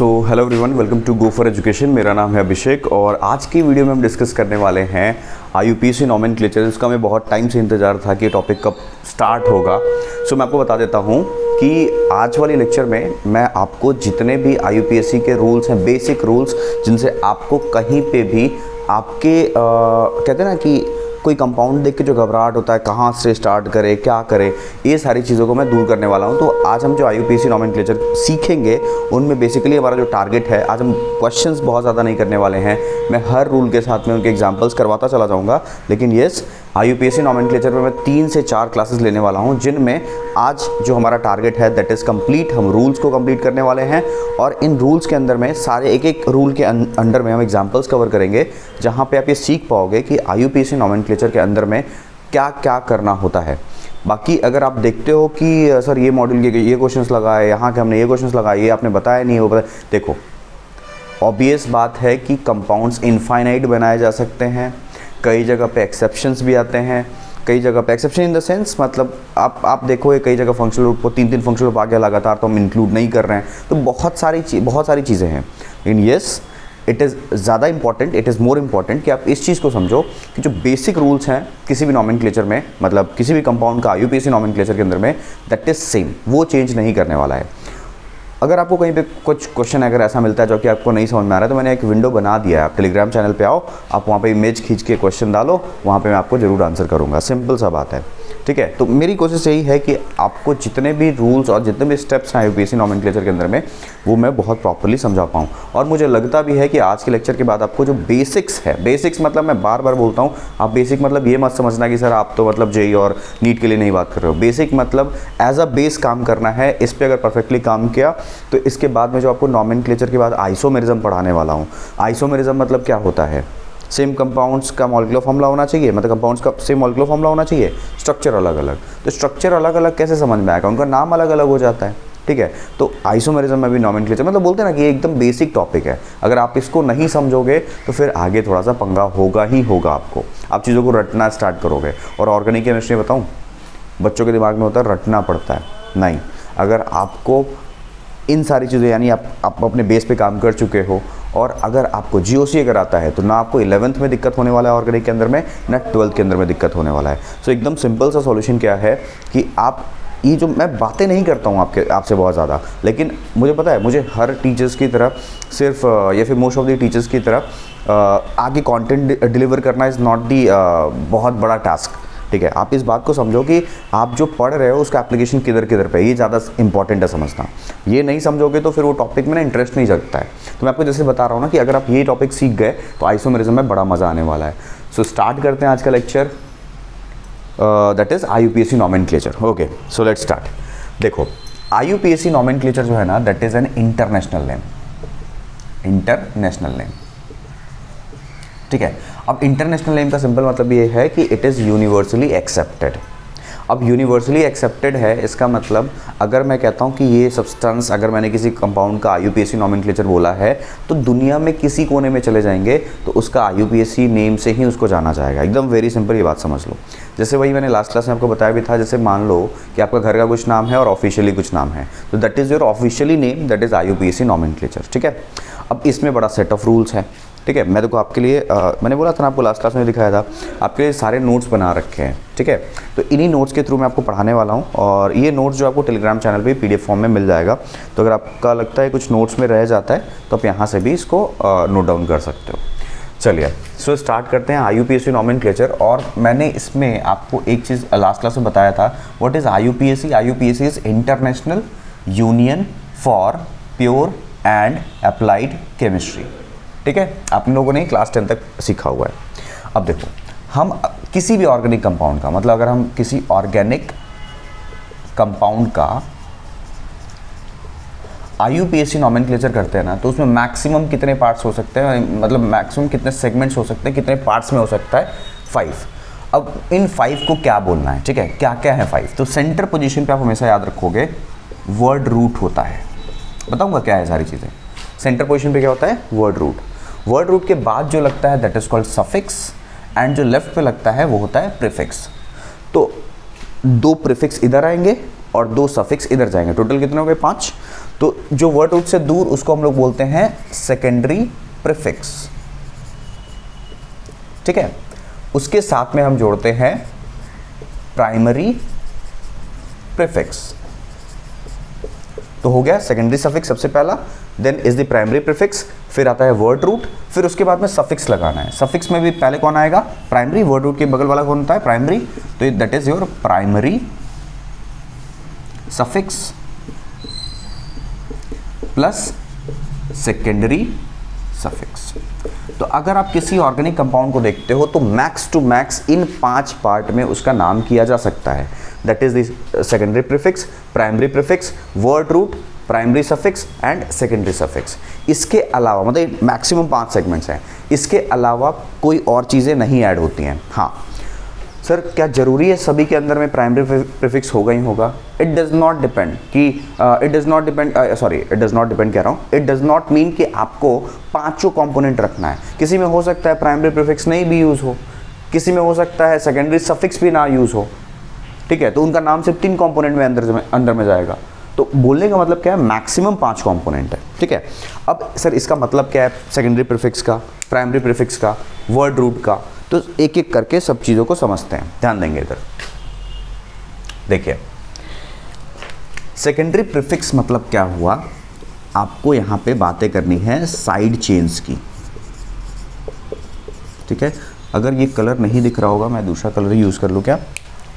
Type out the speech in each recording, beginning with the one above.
So hello everyone, welcome to go for education. मेरा नाम है अभिषेक और आज की वीडियो में हम डिस्कस करने वाले हैं IUPAC नॉमेनक्लेचर। इसका हमें बहुत टाइम से इंतज़ार था कि टॉपिक कब स्टार्ट होगा। सो मैं आपको बता देता हूँ कि आज वाली लेक्चर में मैं आपको जितने भी IUPAC के रूल्स हैं, बेसिक रूल्स, जिनसे आपको कहीं पे भी आपके कहते हैं ना कि कोई कंपाउंड देख के जो घबराहट होता है, कहाँ से स्टार्ट करें, क्या करें, ये सारी चीज़ों को मैं दूर करने वाला हूँ। तो आज हम जो IUPAC नॉमेनक्लेचर सीखेंगे उनमें बेसिकली हमारा जो टारगेट है, आज हम क्वेश्चंस बहुत ज़्यादा नहीं करने वाले हैं। मैं हर रूल के साथ में उनके एग्जांपल्स करवाता चला जाऊँगा। लेकिन येस, IUPAC नॉमेनक्लेचर में मैं 3 से 4 क्लासेस लेने वाला हूँ, जिनमें आज जो हमारा टारगेट है दैट इज़ कंप्लीट। हम रूल्स को कंप्लीट करने वाले हैं और इन रूल्स के अंदर में सारे एक रूल के अंडर में हम एग्जांपल्स कवर करेंगे, जहाँ पे आप ये सीख पाओगे कि IUPAC नॉमेनक्लेचर के अंदर में क्या क्या करना होता है। बाकी अगर आप देखते हो कि सर ये मॉड्यूल के ये क्वेश्चंस लगाए, यहाँ के हमने ये क्वेश्चंस लगाए, ये आपने बताया नहीं, हो देखो, ऑब्वियस बात है कि कंपाउंड्स इनफाइनाइट बनाए जा सकते हैं। कई जगह पे एक्सेप्शंस भी आते हैं, कई जगह पे एक्सेप्शन इन द सेंस मतलब आप देखो, कई जगह फंक्शनल ग्रुप को 3 फंक्शनल ग्रुप आ गया लगातार, तो हम इंक्लूड नहीं कर रहे हैं। तो बहुत सारी चीज़ें हैं। लेकिन येस, इट इज़ ज़्यादा important, it is more important कि आप इस चीज़ को समझो कि जो बेसिक रूल्स हैं किसी भी नॉमेनक्लेचर में, मतलब किसी भी कंपाउंड का IUPAC नॉमेनक्लेचर के अंदर में, दैट इज़ सेम, वो चेंज नहीं करने वाला है। अगर आपको कहीं पे कुछ क्वेश्चन अगर ऐसा मिलता है जो कि आपको नहीं समझ में आ रहा है, तो मैंने एक विंडो बना दिया है। आप टेलीग्राम चैनल पे आओ, आप वहाँ पे इमेज खींच के क्वेश्चन डालो, वहाँ पे मैं आपको ज़रूर आंसर करूँगा। सिंपल सा बात है, ठीक है। तो मेरी कोशिश यही है कि आपको जितने भी रूल्स और जितने भी स्टेप्स हैं IUPAC नॉमेनक्लेचर के अंदर में, वो मैं बहुत प्रॉपर्ली समझा पाऊँ। और मुझे लगता भी है कि आज के लेक्चर के बाद आपको जो बेसिक्स है, बेसिक्स मतलब मैं बार बार बोलता हूँ, आप बेसिक मतलब ये मत समझना कि सर आप तो मतलब JEE और नीट के लिए नहीं बात कर रहे हो। बेसिक मतलब एज अ बेस काम करना है। इस पर अगर परफेक्टली काम किया तो इसके बाद में जो आपको नॉमेनक्लेचर के बाद आइसोमेरिज्म पढ़ाने वाला हूँ। आइसोमेरिज्म मतलब क्या होता है? सेम कंपाउंड्स का मॉलिक्यूलर फॉर्मूला होना चाहिए, मतलब कंपाउंड्स का सेम मॉलिक्यूलर फॉर्मूला होना चाहिए, स्ट्रक्चर अलग अलग। तो स्ट्रक्चर अलग अलग कैसे समझ में आएगा? उनका नाम अलग अलग हो जाता है, ठीक है। तो आइसोमेरिज्म में भी नॉमेनक्लेचर मतलब बोलते हैं ना कि ये एकदम बेसिक टॉपिक है। अगर आप इसको नहीं समझोगे तो फिर आगे थोड़ा सा पंगा होगा ही होगा आपको। आप चीज़ों को रटना स्टार्ट करोगे। और ऑर्गेनिक केमिस्ट्री बताऊँ, बच्चों के दिमाग में होता है रटना पड़ता है, नहीं। अगर आपको इन सारी चीज़ें, यानी आप अपने बेस पे काम कर चुके हो, और अगर आपको GOC अगर आता है, तो ना आपको 11th में दिक्कत होने वाला है ऑर्गेनिक के अंदर में, ना 12th के अंदर में दिक्कत होने वाला है। सो एकदम सिंपल सा सॉल्यूशन क्या है कि आप ये जो मैं बातें नहीं करता हूँ आपसे बहुत ज़्यादा, लेकिन मुझे पता है, मुझे हर टीचर्स की तरह सिर्फ या फिर मोस्ट ऑफ द टीचर्स की तरह आगे कंटेंट डिलीवर करना इज़ नॉट दी बहुत बड़ा टास्क, ठीक है। आप इस बात को समझो कि आप जो पढ़ रहे हो उसका एप्लीकेशन किधर किधर पे, ये ज़्यादा इंपॉर्टेंट है समझना। ये नहीं समझोगे तो फिर वो टॉपिक में ना इंटरेस्ट नहीं जगता है। तो मैं आपको जैसे बता रहा हूँ ना कि अगर आप ये टॉपिक सीख गए तो आइसोमेरिज्म में बड़ा मज़ा आने वाला है। सो स्टार्ट करते हैं आज का lecture, that is IUPAC nomenclature. Okay, so let's start. देखो, IUPAC नॉमेनक्लेचर जो है ना, that is an international name, international name, ठीक है। अब इंटरनेशनल नेम का सिंपल मतलब ये है कि इट इज़ यूनिवर्सली एक्सेप्टेड। अब यूनिवर्सली एक्सेप्टेड है, इसका मतलब अगर मैं कहता हूँ कि ये सब्सटेंस, अगर मैंने किसी कंपाउंड का IUPAC नॉमेनक्लेचर बोला है, तो दुनिया में किसी कोने में चले जाएंगे तो उसका IUPAC नेम से ही उसको जाना जाएगा। एकदम वेरी सिंपल, ये बात समझ लो। जैसे वही मैंने लास्ट क्लास में आपको बताया भी था, जैसे मान लो कि आपका घर का कुछ नाम है और ऑफिशियली कुछ नाम है, तो that is your officially name, that is IUPAC nomenclature, ठीक है। अब इसमें बड़ा सेट ऑफ रूल्स है, ठीक है। मैं देखो आपके लिए मैंने बोला था ना, आपको लास्ट क्लास में दिखाया था, आपके लिए सारे नोट्स बना रखे हैं, ठीक है। तो इन्हीं नोट्स के थ्रू मैं आपको पढ़ाने वाला हूँ, और ये नोट्स जो आपको टेलीग्राम चैनल पे PDF फॉर्म में मिल जाएगा। तो अगर आपका लगता है कुछ नोट्स में रह जाता है तो आप यहाँ से भी इसको नोट डाउन कर सकते हो। चलिए, सो स्टार्ट करते हैं IUPAC नॉमेनक्लेचर। और मैंने इसमें आपको एक चीज़ लास्ट क्लास में बताया था, what is IUPAC? IUPAC is international union for pure and applied chemistry, ठीक है। आप लोगों ने क्लास 10 तक सीखा हुआ है। अब देखो, हम किसी भी ऑर्गेनिक कंपाउंड का, मतलब अगर हम किसी ऑर्गेनिक कंपाउंड का IUPAC नॉमेनक्लेचर करते हैं ना, तो उसमें मैक्सिमम कितने पार्ट्स हो सकते हैं, मतलब मैक्सिमम कितने सेगमेंट्स हो सकते हैं, कितने पार्ट्स में हो सकता है? 5। अब इन 5 को क्या बोलना है, ठीक है, क्या क्या है 5? तो सेंटर पोजीशन पे आप हमेशा याद रखोगे वर्ड रूट होता है। बताऊंगा क्या है सारी चीज़ें। सेंटर पोजीशन पे क्या होता है? Word root. वर्ड रूट के बाद जो लगता है that is called suffix, and जो लेफ्ट पे लगता है वो होता है प्रीफिक्स। तो 2 प्रीफिक्स इधर आएंगे और 2 सफिक्स इधर जाएंगे, टोटल कितने हो गए? 5। तो जो वर्ड रूट से दूर उसको हम लोग बोलते हैं सेकेंडरी प्रीफिक्स, ठीक है। उसके साथ में हम जोड़ते हैं प्राइमरी प्रीफिक्स। तो हो गया सेकेंडरी सफिक्स सबसे पहला, then is the primary prefix, फिर आता है वर्ड रूट, फिर उसके बाद में सफिक्स लगाना है। सफिक्स में भी पहले कौन आएगा? प्राइमरी। वर्ड रूट के बगल वाला कौन होता है? प्राइमरी। तो that is your primary suffix plus secondary suffix. तो अगर आप किसी ऑर्गेनिक कंपाउंड को देखते हो तो max to max in 5 part में उसका नाम किया जा सकता है। That is the secondary prefix, primary prefix, word root, primary suffix and secondary suffix. इसके अलावा मतलब मैक्सिमम 5 सेगमेंट्स हैं, इसके अलावा कोई और चीज़ें नहीं ऐड होती हैं। हाँ सर, क्या ज़रूरी है सभी के अंदर में प्राइमरी प्रीफिक्स होगा ही होगा? इट डज़ नॉट डिपेंड कि इट डज़ नॉट डिपेंड कह रहा हूँ, इट डज़ नॉट मीन कि आपको 5 कंपोनेंट रखना है। किसी में हो सकता है प्राइमरी प्रीफिक्स नहीं भी यूज़ हो, किसी में हो सकता है सेकेंडरी सफिक्स भी ना यूज़ हो, ठीक है, तो उनका नाम सिर्फ 3 कंपोनेंट में अंदर में जाएगा। तो बोलने का मतलब क्या है? मैक्सिमम 5 कंपोनेंट है, ठीक है। अब सर इसका मतलब क्या है? सेकेंडरी प्रीफिक्स का, प्राइमरी प्रीफिक्स का, वर्ड रूट का, तो एक एक करके सब चीज़ों को समझते हैं, ध्यान देंगे इधर। देखिए सेकेंडरी प्रीफिक्स मतलब क्या हुआ, आपको यहाँ पे बातें करनी है साइड चेन्स की, ठीक है। अगर ये कलर नहीं दिख रहा होगा, मैं दूसरा कलर यूज़ कर लूँ क्या?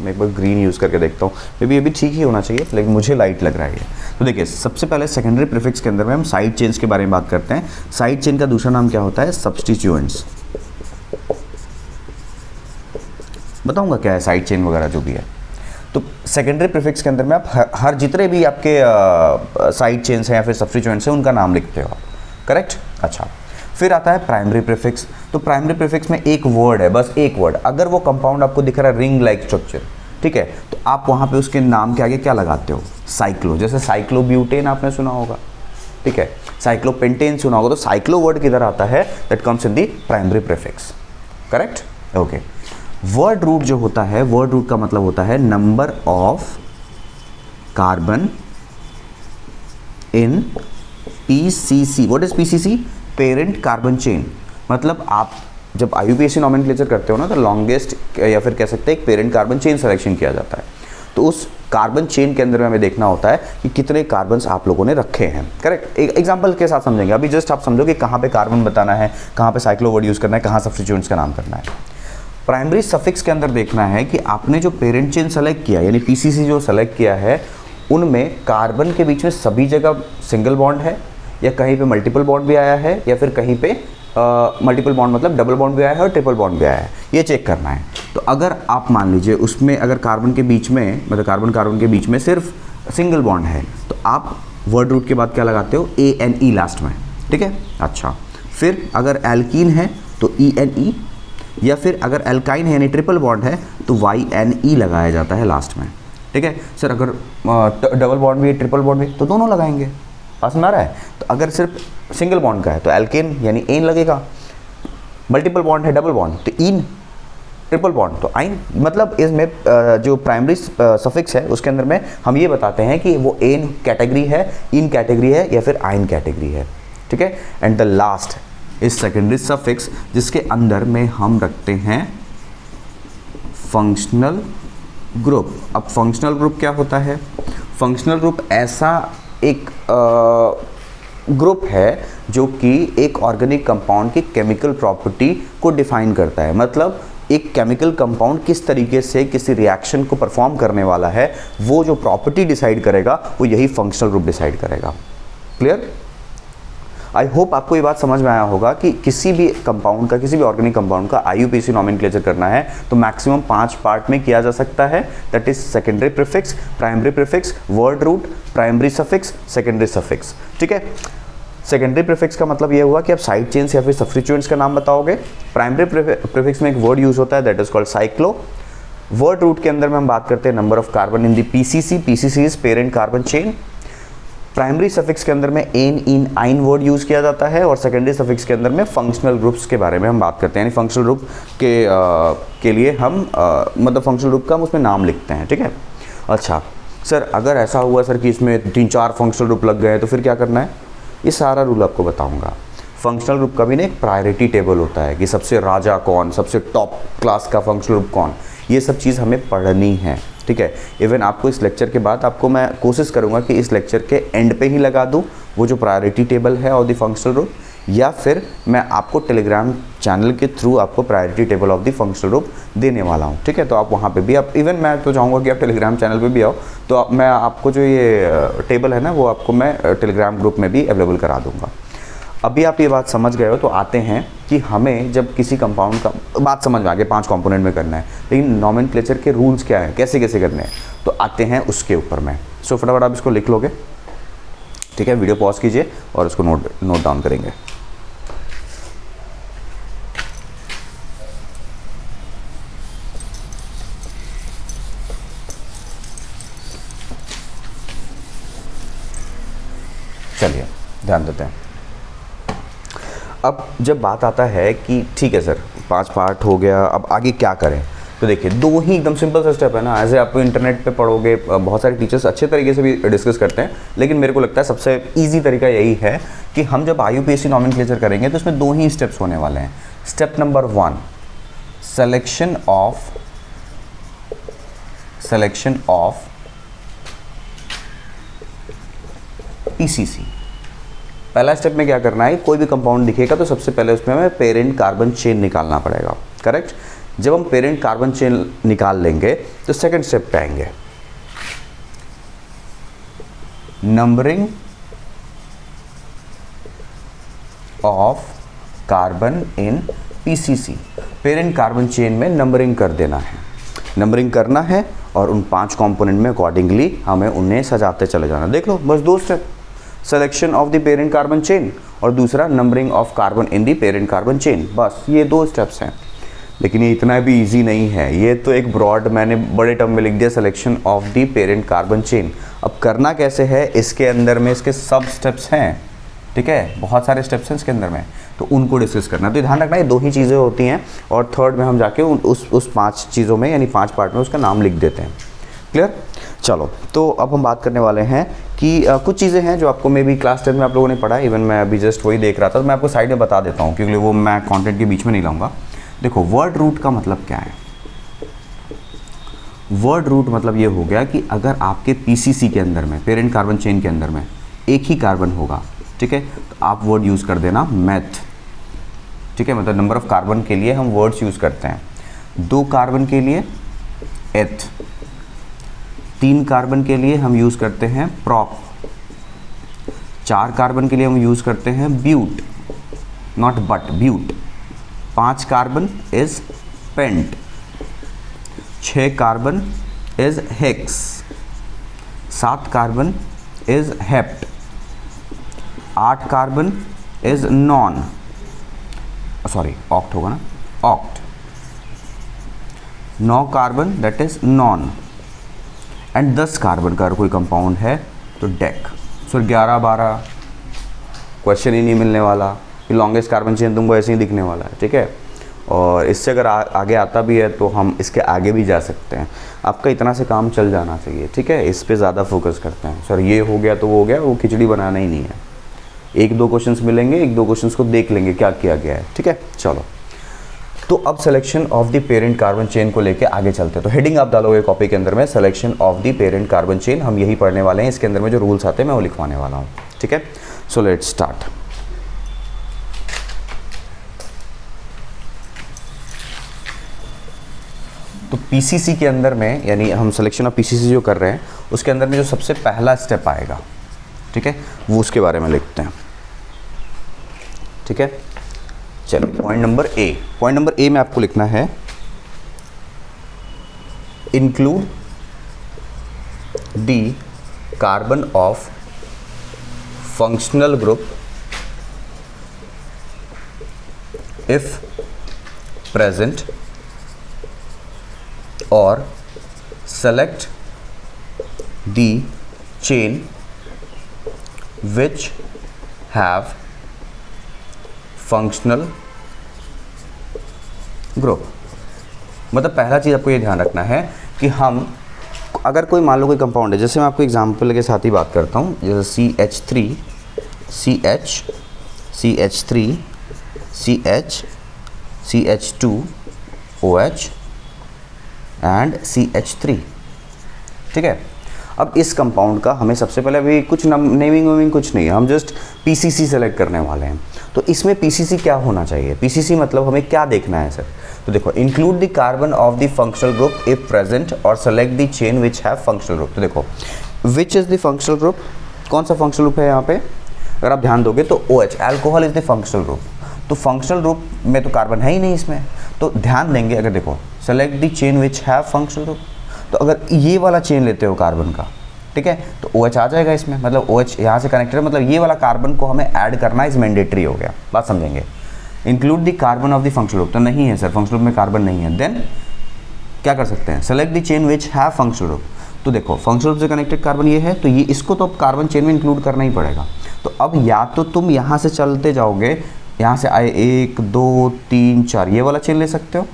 मैं एक बार ग्रीन यूज़ करके देखता हूँ, मे बी ये भी ठीक ही होना चाहिए, लेकिन मुझे लाइट लग रहा है ये। तो देखिए सबसे पहले सेकेंडरी प्रीफिक्स के अंदर में हम साइड चेन्स के बारे में बात करते हैं। साइड चेन का दूसरा नाम क्या होता है? सब्स्टिट्यूएंट्स। बताऊंगा क्या है साइड चेन वगैरह जो भी है। तो सेकेंडरी प्रीफिक्स के अंदर में आप हर जितने भी आपके साइड चेन्स हैं या फिर सब्स्टिट्यूएंट्स हैं उनका नाम लिखते हो आप, करेक्ट। अच्छा, फिर आता है प्राइमरी प्रीफिक्स। तो प्राइमरी प्रीफिक्स में एक वर्ड है, बस एक वर्ड। अगर वो कंपाउंड आपको दिख रहा है रिंग लाइक स्ट्रक्चर, ठीक है, तो आप वहाँ पे उसके नाम के आगे क्या लगाते हो? साइक्लो। जैसे साइक्लोब्यूटेन आपने सुना होगा, ठीक है, साइक्लोपेंटेन सुना होगा। तो साइक्लो वर्ड किधर आता है? That comes in the primary prefix, correct, okay. Word root जो होता है, वर्ड रूट का मतलब होता है number of carbon in PCC. What is PCC? Parent carbon chain. मतलब आप जब IUPAC नॉमेनक्लेचर करते हो ना, तो लॉन्गेस्ट या फिर कह सकते हैं एक पेरेंट कार्बन चेन सिलेक्शन किया जाता है। तो उस कार्बन चेन के अंदर में हमें देखना होता है कि कितने कार्बन्स आप लोगों ने रखे हैं, करेक्ट। एक एग्जांपल के साथ समझेंगे। अभी जस्ट आप समझो कि कहाँ पे कार्बन बताना है, कहाँ पे साइक्लो वर्ड यूज़ करना है, कहाँ सब्स्टिट्यूएंट्स का नाम करना है। प्राइमरी सफिक्स के अंदर देखना है कि आपने जो पेरेंट चेन सेलेक्ट किया, यानी PCC जो सेलेक्ट किया है, उनमें कार्बन के बीच में सभी जगह सिंगल बॉन्ड है या कहीं पे मल्टीपल बॉन्ड भी आया है या फिर कहीं पे मल्टीपल बॉन्ड मतलब डबल बॉन्ड भी आया है और ट्रिपल बॉन्ड भी आया है, ये चेक करना है। तो अगर आप मान लीजिए उसमें अगर कार्बन के बीच में मतलब कार्बन के बीच में सिर्फ सिंगल बॉन्ड है, तो आप वर्ड रूट के बाद क्या लगाते हो? ANE लास्ट में, ठीक है। अच्छा, फिर अगर एल्कीन है तो ENE, या फिर अगर एल्काइन है यानी ट्रिपल बॉन्ड है तो YNE लगाया जाता है लास्ट में, ठीक है। सर अगर डबल बॉन्ड भी है, ट्रिपल बॉन्ड भी, तो दोनों लगाएंगे, पास में आ रहा है। तो अगर सिर्फ सिंगल बॉन्ड का है तो एल्केन यानी एन लगेगा, मल्टीपल बॉन्ड है डबल बॉन्ड तो इन, ट्रिपल बॉन्ड तो आइन। मतलब इसमें जो प्राइमरी सफिक्स है उसके अंदर में हम ये बताते हैं कि वो एन कैटेगरी है, इन कैटेगरी है या फिर आइन कैटेगरी है, ठीक है। And the last is secondary suffix, जिसके अंदर में हम रखते हैं फंक्शनल ग्रुप। अब फंक्शनल ग्रुप क्या होता है? फंक्शनल ग्रुप ऐसा एक ग्रुप है जो कि एक ऑर्गेनिक कंपाउंड की केमिकल प्रॉपर्टी को डिफाइन करता है। मतलब एक केमिकल कंपाउंड किस तरीके से किसी रिएक्शन को परफॉर्म करने वाला है, वो जो प्रॉपर्टी डिसाइड करेगा वो यही फंक्शनल ग्रुप डिसाइड करेगा। क्लियर? आई होप आपको ये बात समझ में आया होगा कि किसी भी कंपाउंड का, किसी भी ऑर्गेनिक कंपाउंड का IUPAC नॉमेनक्लेचर करना है तो मैक्सिमम 5 पार्ट में किया जा सकता है। That is secondary prefix, primary prefix, word root, primary suffix, secondary suffix, ठीक है। सेकेंडरी प्रीफिक्स का मतलब ये हुआ कि आप साइड चेन्स या फिर सब्स्टिट्यूएंट्स का नाम बताओगे। प्राइमरी प्रीफिक्स में एक वर्ड यूज होता है that is called cyclo. Word root के अंदर में हम बात करते हैं number of carbon in the PCC। PCC is parent carbon chain. Primary suffix के अंदर में एन, इन, आइन वर्ड यूज़ किया जाता है और सेकेंडरी सफिक्स के अंदर में फंक्शनल ग्रुप्स के बारे में हम बात करते हैं। यानी फंक्शनल ग्रुप के लिए हम मतलब फंक्शनल ग्रुप का हम उसमें नाम लिखते हैं, ठीक है। अच्छा, सर अगर ऐसा हुआ सर कि इसमें 3-4 फंक्शनल ग्रुप लग गए तो फिर क्या करना है, ये सारा रूल आपको बताऊंगा। फंक्शनल ग्रुप का भी ना एक प्रायोरिटी टेबल होता है कि सबसे राजा कौन, सबसे टॉप क्लास का फंक्शनल ग्रुप कौन, ये सब चीज़ हमें पढ़नी है, ठीक है। इवन आपको इस लेक्चर के बाद आपको मैं कोशिश करूँगा कि इस लेक्चर के एंड पे ही लगा दूँ वो जो प्रायोरिटी टेबल है ऑफ द फंक्शनल ग्रुप, या फिर मैं आपको टेलीग्राम चैनल के थ्रू आपको priority table of the functional group देने वाला हूँ, ठीक है। तो आप वहाँ पे भी आप, इवन मैं तो चाहूँगा कि आप टेलीग्राम चैनल पे भी आओ, तो मैं आपको जो ये टेबल है ना वो आपको मैं टेलीग्राम ग्रुप में भी अवेलेबल करा दूँगा। अभी आप ये बात समझ गए हो, तो आते हैं कि हमें जब किसी कंपाउंड का बात समझ में आ गई 5 कंपोनेंट में करना है, लेकिन नॉमेनक्लेचर के रूल्स क्या हैं, कैसे कैसे करने हैं, तो आते हैं उसके ऊपर में। सो फटाफट आप इसको लिख लोगे, ठीक है। वीडियो पॉज कीजिए और उसको नोट डाउन करेंगे। चलिए ध्यान देते हैं। अब जब बात आता है कि ठीक है सर 5 पार्ट हो गया, अब आगे क्या करें, तो देखिए 2 ही एकदम सिंपल सा स्टेप है ना। ऐसे आप इंटरनेट पे पढ़ोगे, बहुत सारे टीचर्स अच्छे तरीके से भी डिस्कस करते हैं, लेकिन मेरे को लगता है सबसे ईजी तरीका यही है कि हम जब IUPAC नॉमेनक्लेचर करेंगे तो उसमें 2 ही स्टेप्स होने वाले हैं। Step number 1, selection of PCC। पहला स्टेप में क्या करना है, कोई भी कंपाउंड दिखेगा तो सबसे पहले उसमें हमें पेरेंट कार्बन चेन निकालना पड़ेगा, करेक्ट। जब हम पेरेंट कार्बन चेन निकाल लेंगे तो सेकंड स्टेप पे आएंगे, numbering of carbon in PCC। Parent carbon chain में नंबरिंग कर देना है, नंबरिंग करना है और उन 5 कंपोनेंट में अकॉर्डिंगली हमें उन्हें सजाते चले जाना। देख लो बस 2 step, selection of the parent carbon chain और दूसरा numbering of carbon in the parent carbon chain, बस ये 2 स्टेप्स हैं। लेकिन ये इतना भी इजी नहीं है, ये तो एक ब्रॉड मैंने बड़े टर्म में लिख दिया, selection of the parent carbon chain. अब करना कैसे है, इसके अंदर में इसके सब स्टेप्स हैं, ठीक है, बहुत सारे स्टेप्स हैं इसके अंदर में, तो उनको डिस्कस करना। तो ध्यान रखना ये 2 ही चीज़ें होती हैं और थर्ड में हम जाके उस 5 चीज़ों में यानी 5 पार्ट में उसका नाम लिख देते हैं। क्लियर। चलो तो अब हम बात करने वाले हैं कि कुछ चीज़ें हैं जो आपको मे बी क्लास 10 में आप लोगों ने पढ़ा है, इवन मैं अभी जस्ट वही देख रहा था, तो मैं आपको साइड में बता देता हूँ क्योंकि वो मैं कंटेंट के बीच में नहीं लाऊंगा। देखो वर्ड रूट का मतलब क्या है, वर्ड रूट मतलब ये हो गया कि अगर आपके PCC के अंदर में पेरेंट कार्बन चेन के अंदर में एक ही कार्बन होगा, ठीक है, तो आप वर्ड यूज़ कर देना मैथ, ठीक है, मतलब नंबर ऑफ कार्बन के लिए हम वर्ड्स यूज़ करते हैं। 2 कार्बन के लिए एथ, 3 कार्बन के लिए हम यूज़ करते हैं प्रॉप, 4 कार्बन के लिए हम यूज़ करते हैं but, not but, but. 5 carbon is pent, 6 carbon is hex, 7 carbon is hept, 8 carbon is non, sorry oct होगा ना, oct. 9 carbon that is non, and 10 carbon का अगर कोई कंपाउंड है तो डेक। सो 11-12 क्वेश्चन ही नहीं मिलने वाला, कि लॉन्गेस्ट कार्बन चेन तुमको ऐसे ही दिखने वाला है, ठीक है। और इससे अगर आगे आता भी है तो हम इसके आगे भी जा सकते हैं, आपका इतना से काम चल जाना चाहिए, ठीक है। इस पे ज़्यादा फोकस करते हैं, सर ये हो गया तो वो हो गया, वो खिचड़ी बनाना ही नहीं है। 1-2 क्वेश्चंस मिलेंगे, 1-2 क्वेश्चंस को देख लेंगे क्या किया गया है, ठीक है। चलो तो अब selection of the parent carbon chain को लेके आगे चलते हैं। तो हेडिंग आप डालोगे कॉपी के अंदर में, selection of the parent carbon chain, हम यही पढ़ने वाले हैं। इसके अंदर में जो रूल्स आते हैं मैं वो लिखवाने वाला हूँ, ठीक है। So let's start. तो PCC के अंदर में यानी हम सिलेक्शन ऑफ PCC जो कर रहे हैं उसके अंदर में जो सबसे पहला स्टेप आएगा, ठीक है, वो उसके बारे में लिखते हैं, ठीक है। चलिए पॉइंट नंबर ए में आपको लिखना है include the carbon of functional group if present और select the chain which have functional group। मतलब पहला चीज़ आपको ये ध्यान रखना है कि हम अगर कोई मान लो कोई कंपाउंड है, जैसे मैं आपको एग्जांपल के साथ ही बात करता हूँ, जैसे CH3 CH CH3 CH CH2 OH and CH3, ठीक है। अब इस कंपाउंड का हमें सबसे पहले अभी कुछ नेमिंग वेमिंग कुछ नहीं है, हम जस्ट PCC सेलेक्ट करने वाले हैं। तो इसमें PCC क्या होना चाहिए, PCC मतलब हमें क्या देखना है सर? तो देखो, include the carbon of the functional group if present और select the chain which have functional group. तो देखो, which is the functional group, कौन सा फंक्शनल ग्रुप है यहाँ पे? अगर आप ध्यान दोगे तो OH, alcohol is the functional group. तो फंक्शनल ग्रुप में तो कार्बन है ही नहीं इसमें, तो ध्यान देंगे। अगर देखो, select the chain which have functional group, तो अगर ये वाला चेन लेते हो कार्बन का, ठीक है, तो OH आ जाएगा इसमें, मतलब OH यहाँ से कनेक्टेड है, मतलब ये वाला कार्बन को हमें ऐड करना इज मैंडेटरी हो गया। बात समझेंगे। Include the carbon of the functional group, तो नहीं है सर, फंक्शनल ग्रुप में कार्बन नहीं है। देन क्या कर सकते हैं? Select the chain which have functional group. तो देखो, फंक्शनल ग्रुप से कनेक्टेड कार्बन ये है, तो ये इसको तो अब कार्बन चेन में इंक्लूड करना ही पड़ेगा। तो अब या तो तुम यहाँ से चलते जाओगे, यहाँ से आए 1 2 3 4, ये वाला चेन ले सकते हो,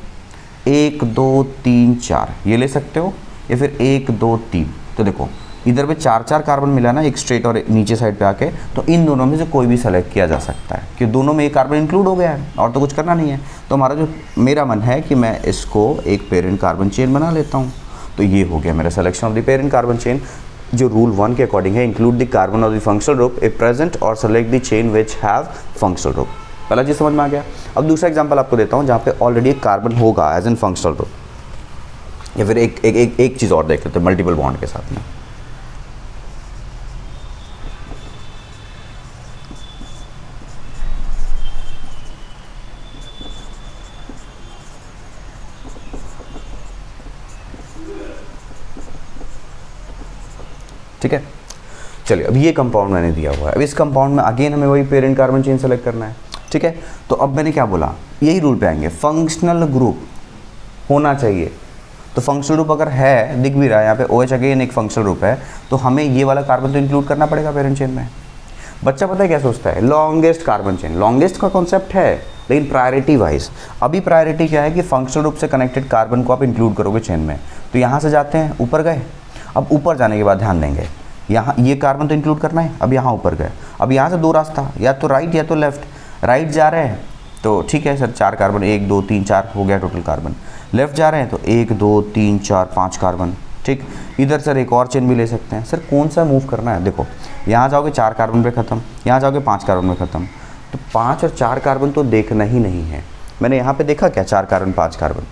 1 2 3 4 ये ले सकते हो, या फिर 1 2 3। तो देखो, इधर पे 4 कार्बन मिला ना, एक स्ट्रेट और नीचे साइड पे आके, तो इन दोनों में से कोई भी सेलेक्ट किया जा सकता है कि दोनों में एक कार्बन इंक्लूड हो गया है और तो कुछ करना नहीं है। तो हमारा जो मेरा मन है कि मैं इसको एक पेरेंट कार्बन चेन बना लेता हूँ, तो ये हो गया मेरा selection of the parent carbon chain, जो रूल 1 के अकॉर्डिंग है, include the carbon of the functional group if present और select the chain which have functional group. पहला चीज़ समझ में आ गया। अब दूसरा एग्जांपल आपको देता हूँ जहाँ पे ऑलरेडी एक कार्बन होगा एज एन फंक्शनल ग्रुप, या फिर एक चीज़ और देख लेते हैं मल्टीपल बॉन्ड के साथ में। ठीक है, चलिए, अब ये कंपाउंड मैंने दिया हुआ है। अब इस कंपाउंड में अगेन हमें वही पेरेंट कार्बन चेन सेलेक्ट करना है, ठीक है। तो अब मैंने क्या बोला, यही रूल पे आएंगे, फंक्शनल ग्रुप होना चाहिए। तो फंक्शनल ग्रुप अगर है, दिख भी रहा है यहाँ पे OH अगेन एक फंक्शनल ग्रुप है, तो हमें ये वाला कार्बन तो इंक्लूड करना पड़ेगा पेरेंट चेन में। बच्चा पता है क्या सोचता है, लॉन्गेस्ट कार्बन चेन, लॉन्गेस्ट का कॉन्सेप्ट है, लेकिन प्रायोरिटी वाइज अभी प्रायोरिटी क्या है कि फंक्शनल ग्रुप से कनेक्टेड कार्बन को आप इंक्लूड करोगे चेन में। तो यहाँ से जाते हैं, ऊपर गए, अब ऊपर जाने के बाद ध्यान देंगे, यहाँ ये कार्बन तो इंक्लूड करना है, अब यहाँ ऊपर गए, अब यहाँ से 2 रास्ता, या तो राइट या तो लेफ्ट। राइट जा रहे हैं तो ठीक है सर, 4 कार्बन, 1 2 3 4 हो गया टोटल कार्बन। लेफ्ट जा रहे हैं तो 1 2 3 4 5 कार्बन, ठीक। इधर सर एक और चेन भी ले सकते हैं, सर कौन सा मूव करना है? देखो, यहाँ जाओगे 4 कार्बन पे ख़त्म, यहाँ जाओगे 5 कार्बन पे ख़त्म, तो 5 और 4 कार्बन तो देखना ही नहीं है। मैंने यहाँ पे देखा क्या, 4 कार्बन 5 कार्बन,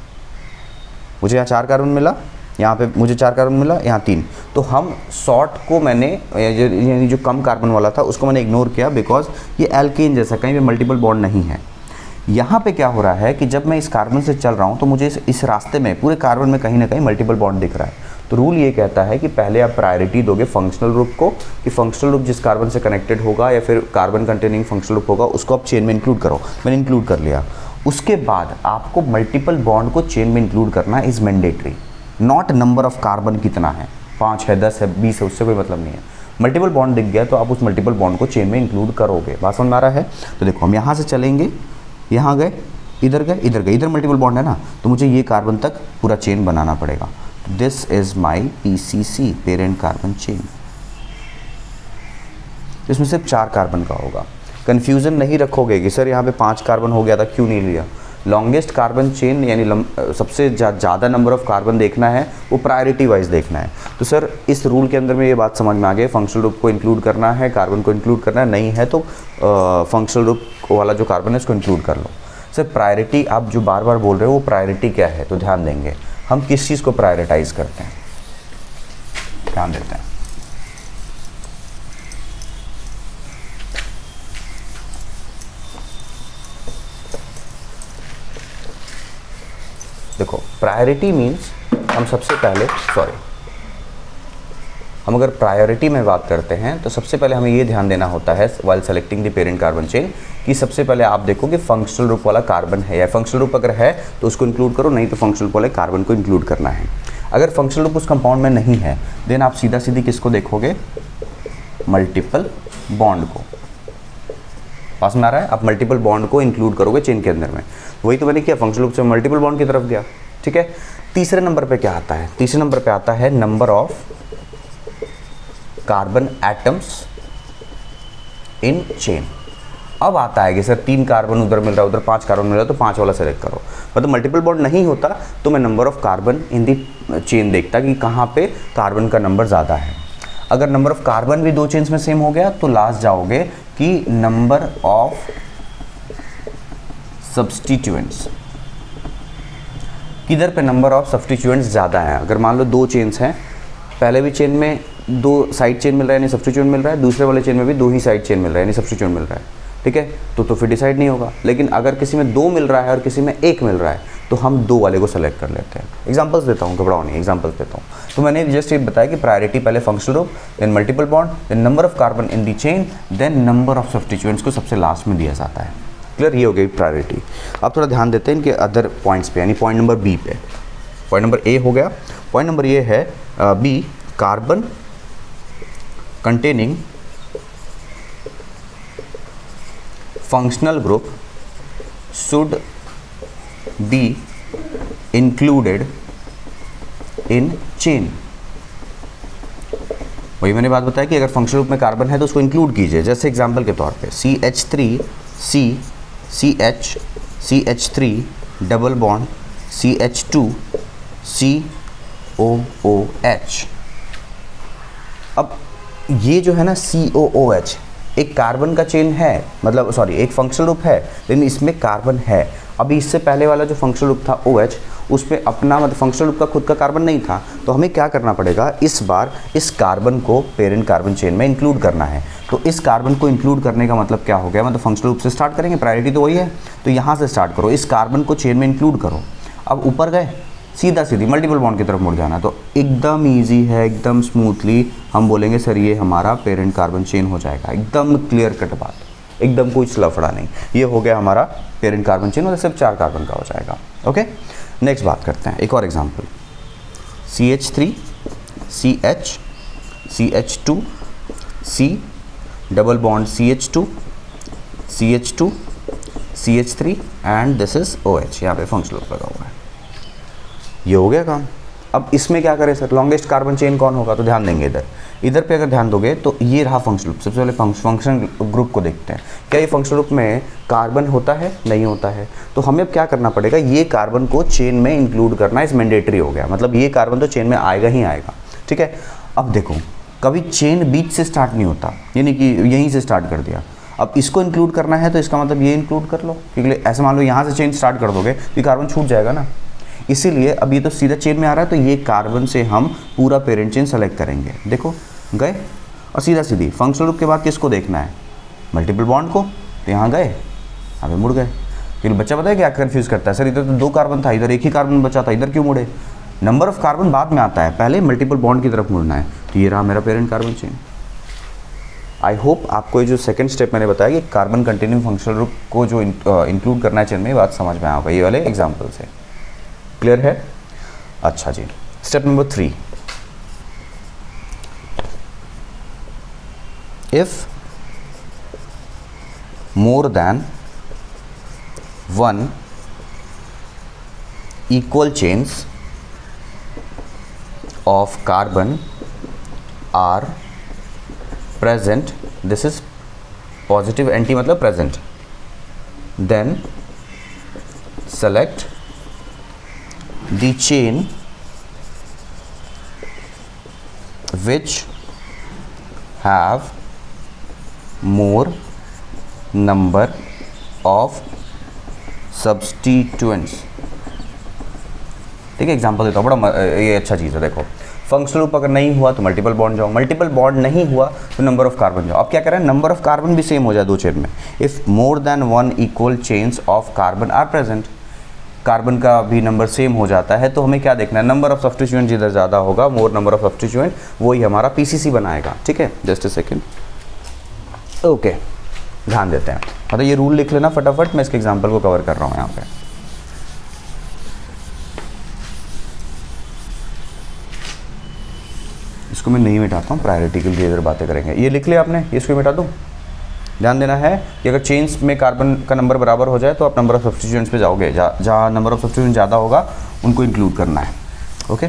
मुझे यहाँ 4 कार्बन मिला, यहाँ पे मुझे 4 कार्बन मिला, यहाँ 3। तो हम शॉर्ट को मैंने, यानी जो कम कार्बन वाला था उसको मैंने इग्नोर किया, बिकॉज ये एल्केन जैसा कहीं पे मल्टीपल बॉन्ड नहीं है। यहाँ पे क्या हो रहा है कि जब मैं इस कार्बन से चल रहा हूँ तो मुझे इस रास्ते में पूरे कार्बन में कहीं ना कहीं मल्टीपल बॉन्ड दिख रहा है। तो रूल ये कहता है कि पहले आप प्रायोरिटी दोगे फंक्शनल ग्रुप को, कि फंक्शनल ग्रुप जिस कार्बन से कनेक्टेड होगा या फिर कार्बन कंटेनिंग फंक्शनल ग्रुप होगा उसको आप चेन में इंक्लूड करो। मैंने इंक्लूड कर लिया। उसके बाद आपको मल्टीपल बॉन्ड को चेन में इंक्लूड करना is mandatory, not number of carbon कितना है, 5 है 10 है 20 है, उससे कोई मतलब नहीं है। मल्टीपल बॉन्ड दिख गया तो आप उस मल्टीपल बॉन्ड को चेन में इंक्लूड करोगे। बात समझ में आ रहा है? तो देखो, हम यहाँ से चलेंगे, यहाँ गए, इधर गए, इधर गए, इधर मल्टीपल बॉन्ड है ना, तो मुझे ये कार्बन तक पूरा चेन बनाना पड़ेगा। This is my PCC, parent carbon chain. इसमें सिर्फ 4 कार्बन का होगा। कन्फ्यूज़न नहीं रखोगे कि सर यहाँ पे 5 कार्बन हो गया था, क्यों नहीं लिया। लॉन्गेस्ट कार्बन चेन यानी सबसे ज़्यादा नंबर ऑफ कार्बन देखना है, वो प्रायोरिटी वाइज देखना है। तो सर इस रूल के अंदर में ये बात समझ में आ गई, फंक्शनल ग्रुप को इंक्लूड करना है, कार्बन को इंक्लूड करना है, नहीं है तो फंक्शनल ग्रुप वाला जो कार्बन है उसको इंक्लूड कर लो। सर प्रायोरिटी आप जो बार बार बोल रहे हो वो प्रायोरिटी क्या है, तो ध्यान देंगे हम किस चीज़ को प्रायोरिटाइज करते हैं, ध्यान देते हैं। देखो, प्रायोरिटी मीन्स हम सबसे पहले हम अगर प्रायोरिटी में बात करते हैं तो सबसे पहले हमें ये ध्यान देना होता है while selecting the parent carbon chain कि सबसे पहले आप देखो कि फंक्शनल ग्रुप वाला कार्बन है, या फंक्शनल ग्रुप अगर है तो उसको इंक्लूड करो, नहीं तो फंक्शनल वाले कार्बन को इंक्लूड करना है। अगर फंक्शनल ग्रुप उस कंपाउंड में नहीं है देन आप सीधा सीधी किसको देखोगे, मल्टीपल बॉन्ड को। पास में आ रहा है? आप मल्टीपल बॉन्ड को इंक्लूड करोगे चेन के अंदर में। वही तो मैंने किया, फंक्शनल ग्रुप से मल्टीपल बॉन्ड की तरफ गया। ठीक है, तीसरे नंबर पे क्या आता है? तीसरे नंबर पे आता है number of carbon atoms in chain. अब आता है कि सर 3 कार्बन उधर मिल रहा है, उधर 5 कार्बन मिल रहा है, तो 5 वाला सेलेक्ट करो। मतलब मल्टीपल बॉन्ड नहीं होता तो मैं number of carbon in the chain देखता कि कहाँ पे कार्बन का नंबर ज़्यादा है। अगर नंबर ऑफ कार्बन भी 2 चेन्स में सेम हो गया तो लास्ट जाओगे कि नंबर ऑफ सब्स्टिट्यूएंट्स, किधर पे नंबर ऑफ सब्स्टिट्यूएंट्स ज़्यादा है। अगर मान लो 2 चेन्स हैं, पहले भी चेन में 2 साइड चेन मिल रहा है यानी सब्स्टिट्यूएंट मिल रहा है, दूसरे वाले चेन में भी 2 ही साइड चेन मिल रहा है यानी सब्स्टिट्यूएंट मिल रहा है, ठीक है, तो फिर डिसाइड नहीं होगा। लेकिन अगर किसी में 2 मिल रहा है और किसी में 1 मिल रहा है तो हम 2 वाले को सेलेक्ट कर लेते हैं। एग्जांपल्स देता हूँ, घबराओ नहीं, एग्जांपल्स देता हूँ। तो मैंने जस्ट ये बताया कि प्रायोरिटी पहले functional group, then multiple bond, then number of carbon in the chain, then number of substituents को सबसे लास्ट में दिया जाता है। क्लियर, ये हो गई प्रायोरिटी। अब थोड़ा ध्यान देते हैं इनके अदर पॉइंट्स पे, यानी पॉइंट नंबर बी पे। पॉइंट नंबर ए हो गया, पॉइंट नंबर ये है B, carbon containing functional group should be included in chain। वही मैंने बात बताया कि अगर फंक्शनल ग्रुप में कार्बन है तो उसको इंक्लूड कीजिए। जैसे एग्जांपल के तौर पे CH3 C CH CH3 double bond CH2 COOH। अब ये जो है ना COOH एक कार्बन का चेन है, मतलब सॉरी एक फंक्शनल ग्रुप है, लेकिन इसमें कार्बन है। अभी इससे पहले वाला जो फंक्शनल ग्रुप था OH, उसमें अपना मतलब फंक्शनल ग्रुप का खुद का कार्बन नहीं था, तो हमें क्या करना पड़ेगा, इस बार इस कार्बन को पेरेंट कार्बन चेन में इंक्लूड करना है। तो इस कार्बन को इंक्लूड करने का मतलब क्या हो गया, मतलब फंक्शनल ग्रुप से स्टार्ट करेंगे, प्रायोरिटी तो वही है, तो यहाँ से स्टार्ट करो, इस कार्बन को चेन में इंक्लूड करो। अब ऊपर गए, सीधा सीधी मल्टीपल बॉन्ड की तरफ मुड़ जाना, तो एकदम इजी है, एकदम स्मूथली हम बोलेंगे सर ये हमारा पेरेंट कार्बन चेन हो जाएगा। एकदम क्लियर कट बात, एकदम कोई लफड़ा नहीं। ये हो गया हमारा पेरेंट कार्बन चेन, मतलब सिर्फ 4 कार्बन का हो जाएगा। ओके, नेक्स्ट बात करते हैं, एक और example, CH3 CH CH2 C double bond CH2 CH2 CH3 and this is OH। यहाँ पे फंक्शनल ग्रुप लगा हुआ है। ये हो गया काम। अब इसमें क्या करें सर, लॉन्गेस्ट कार्बन चेन कौन होगा, तो ध्यान देंगे इधर पे अगर ध्यान दोगे तो ये रहा फंक्शनल ग्रुप। सबसे पहले फंक्शनल ग्रुप को देखते हैं, क्या ये फंक्शनल ग्रुप में कार्बन होता है, नहीं होता है। तो हमें अब क्या करना पड़ेगा, ये कार्बन को चेन में इंक्लूड करना इस मैंडेटरी हो गया, मतलब ये कार्बन तो चेन में आएगा ही आएगा, ठीक है। अब देखो कभी चेन बीच से स्टार्ट नहीं होता, यानी कि यहीं से स्टार्ट कर दिया। अब इसको इंक्लूड करना है तो इसका मतलब ये इंक्लूड कर लो, क्योंकि ऐसे मान लो यहाँ से चेन स्टार्ट कर दोगे तो कार्बन छूट जाएगा ना। इसीलिए अब ये तो सीधा चेन में आ रहा है, तो ये कार्बन से हम पूरा पेरेंट चेन सेलेक्ट करेंगे। देखो गए, और सीधा सीधी फंक्शनल ग्रुप के बाद किसको देखना है, मल्टीपल बॉन्ड को, तो यहाँ गए, अबे मुड़ गए। क्योंकि बच्चा पता है क्या कंफ्यूज करता है, सर इधर तो 2 कार्बन था, इधर 1 ही कार्बन बचा था, इधर क्यों मुड़े। नंबर ऑफ कार्बन बाद में आता है, पहले मल्टीपल बॉन्ड की तरफ मुड़ना है। तो ये रहा मेरा parent carbon chain. I hope आपको ये जो सेकंड स्टेप मैंने बताया कि कार्बन कंटेनिंग फंक्शनल ग्रुप को जो इंक्लूड करना है चेन में, ये बात समझ में आएगा ये वाले एग्जाम्पल से। क्लियर है? अच्छा जी, step number 3, if more than 1 equal chains of carbon are present, this is positive anti मतलब present, then select the chain which have more number of substituents। ठीक है, एग्जाम्पल देता हूँ, बड़ा ये अच्छा चीज़ है। देखो फंक्शनल ग्रुप अगर नहीं हुआ तो मल्टीपल बॉन्ड जाओ, मल्टीपल बॉन्ड नहीं हुआ तो नंबर ऑफ कार्बन जाओ। अब क्या करें, नंबर ऑफ कार्बन भी सेम हो जाए 2 चेन में। If more than 1 equal chains of carbon are present, carbon का भी नंबर सेम हो जाता है, तो हमें क्या देखना है, नंबर ऑफ सब्स्टिट्यूएंट जिधर ज़्यादा होगा, मोर नंबर ऑफ सब्स्टिट्यूएंट, वही हमारा PCC बनाएगा। ठीक है, जस्ट अ सेकेंड। ओके, ध्यान देते हैं, मतलब ये रूल लिख लेना फटाफट, मैं इसके एग्जाम्पल को कवर कर रहा हूँ यहाँ पे। इसको मैं नहीं मिटाता हूँ, प्रायोरिटी के लिए इधर बातें करेंगे। ये लिख लिया आपने, इसको मिटा दूँ, ध्यान देना है कि अगर चेन्स में कार्बन का नंबर बराबर हो जाए तो आप नंबर ऑफ सब्स्टिट्यूएंट्स पे जाओगे, जहाँ नंबर ऑफ सब्स्टिट्यूएंट ज़्यादा होगा उनको इंक्लूड करना है। ओके,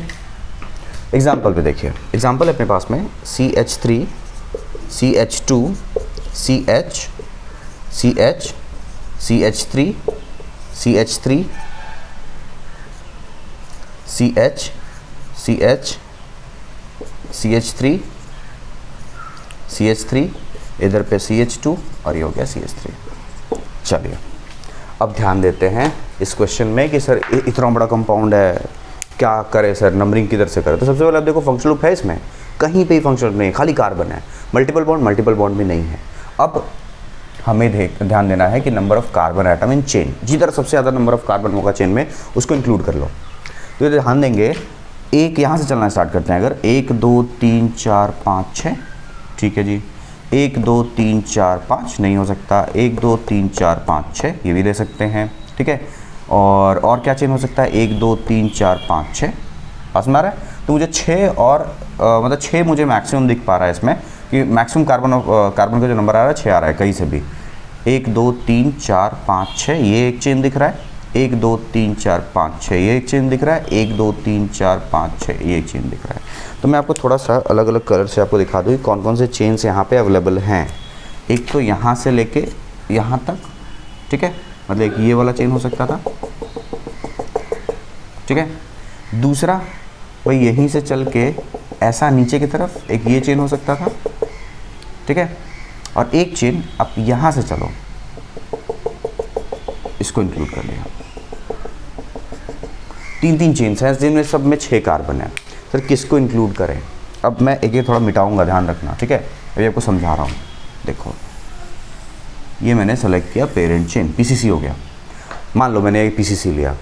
एग्जाम्पल पे देखिए, एग्जाम्पल है अपने पास में CH3 CH2 CH CH CH3 CH3 CH CH CH3 CH3, इधर पे CH2 और ये हो गया CH3। चलिए अब ध्यान देते हैं इस क्वेश्चन में कि सर इतना बड़ा कंपाउंड है, क्या करे सर, नंबरिंग किधर से करे। तो सबसे पहले आप देखो फंक्शनल ग्रुप है इसमें, कहीं पे ही फंक्शनल नहीं है, खाली कार्बन है। मल्टीपल बॉन्ड भी नहीं है। अब हमें ध्यान देना है कि number of carbon atom in chain, जिधर सबसे ज़्यादा नंबर ऑफ कार्बन होगा चेन में उसको इंक्लूड कर लो। तो ये ध्यान देंगे, एक यहाँ से चलना स्टार्ट करते हैं। अगर 1 2 3 4 5 6, ठीक है जी, 1 2 3 4 5 नहीं हो सकता, 1 2 3 4 5 6 ये भी ले सकते हैं, ठीक है। और क्या चेन हो सकता है, 1 2 3 4 5 6, पास में आ रहा है। तो मुझे 6 और मतलब 6 मुझे मैक्सिमम दिख पा रहा है इसमें, कि मैक्सिमम कार्बन का जो नंबर आ रहा है 6 आ रहा है कहीं से भी। 1 2 3 4 5 6 ये एक चेन दिख रहा है, 1 2 3 4 5 6 ये एक चेन दिख रहा है, 1 2 3 4 5 6 ये एक चेन दिख रहा है। तो मैं आपको थोड़ा सा अलग अलग कलर से आपको दिखा दूँ कौन कौन से चेन्स यहाँ पे अवेलेबल हैं। एक तो यहाँ से लेके यहाँ तक, ठीक है, मतलब एक ये वाला चेन हो सकता था, ठीक है। दूसरा वही यहीं से चल के ऐसा नीचे की तरफ एक ये चेन हो सकता था, ठीक है। और एक चेन आप यहाँ से चलो, इसको इंक्लूड कर लिया। 3 चेन्स हैं जिनमें सब में 6 कार्बन है। सर किसको इंक्लूड करें? अब मैं एक थोड़ा मिटाऊंगा, ध्यान रखना, ठीक है। अभी आपको समझा रहा हूँ। देखो ये मैंने सेलेक्ट किया पेरेंट चेन, PCC हो गया। मान लो मैंने एक PCC लिया,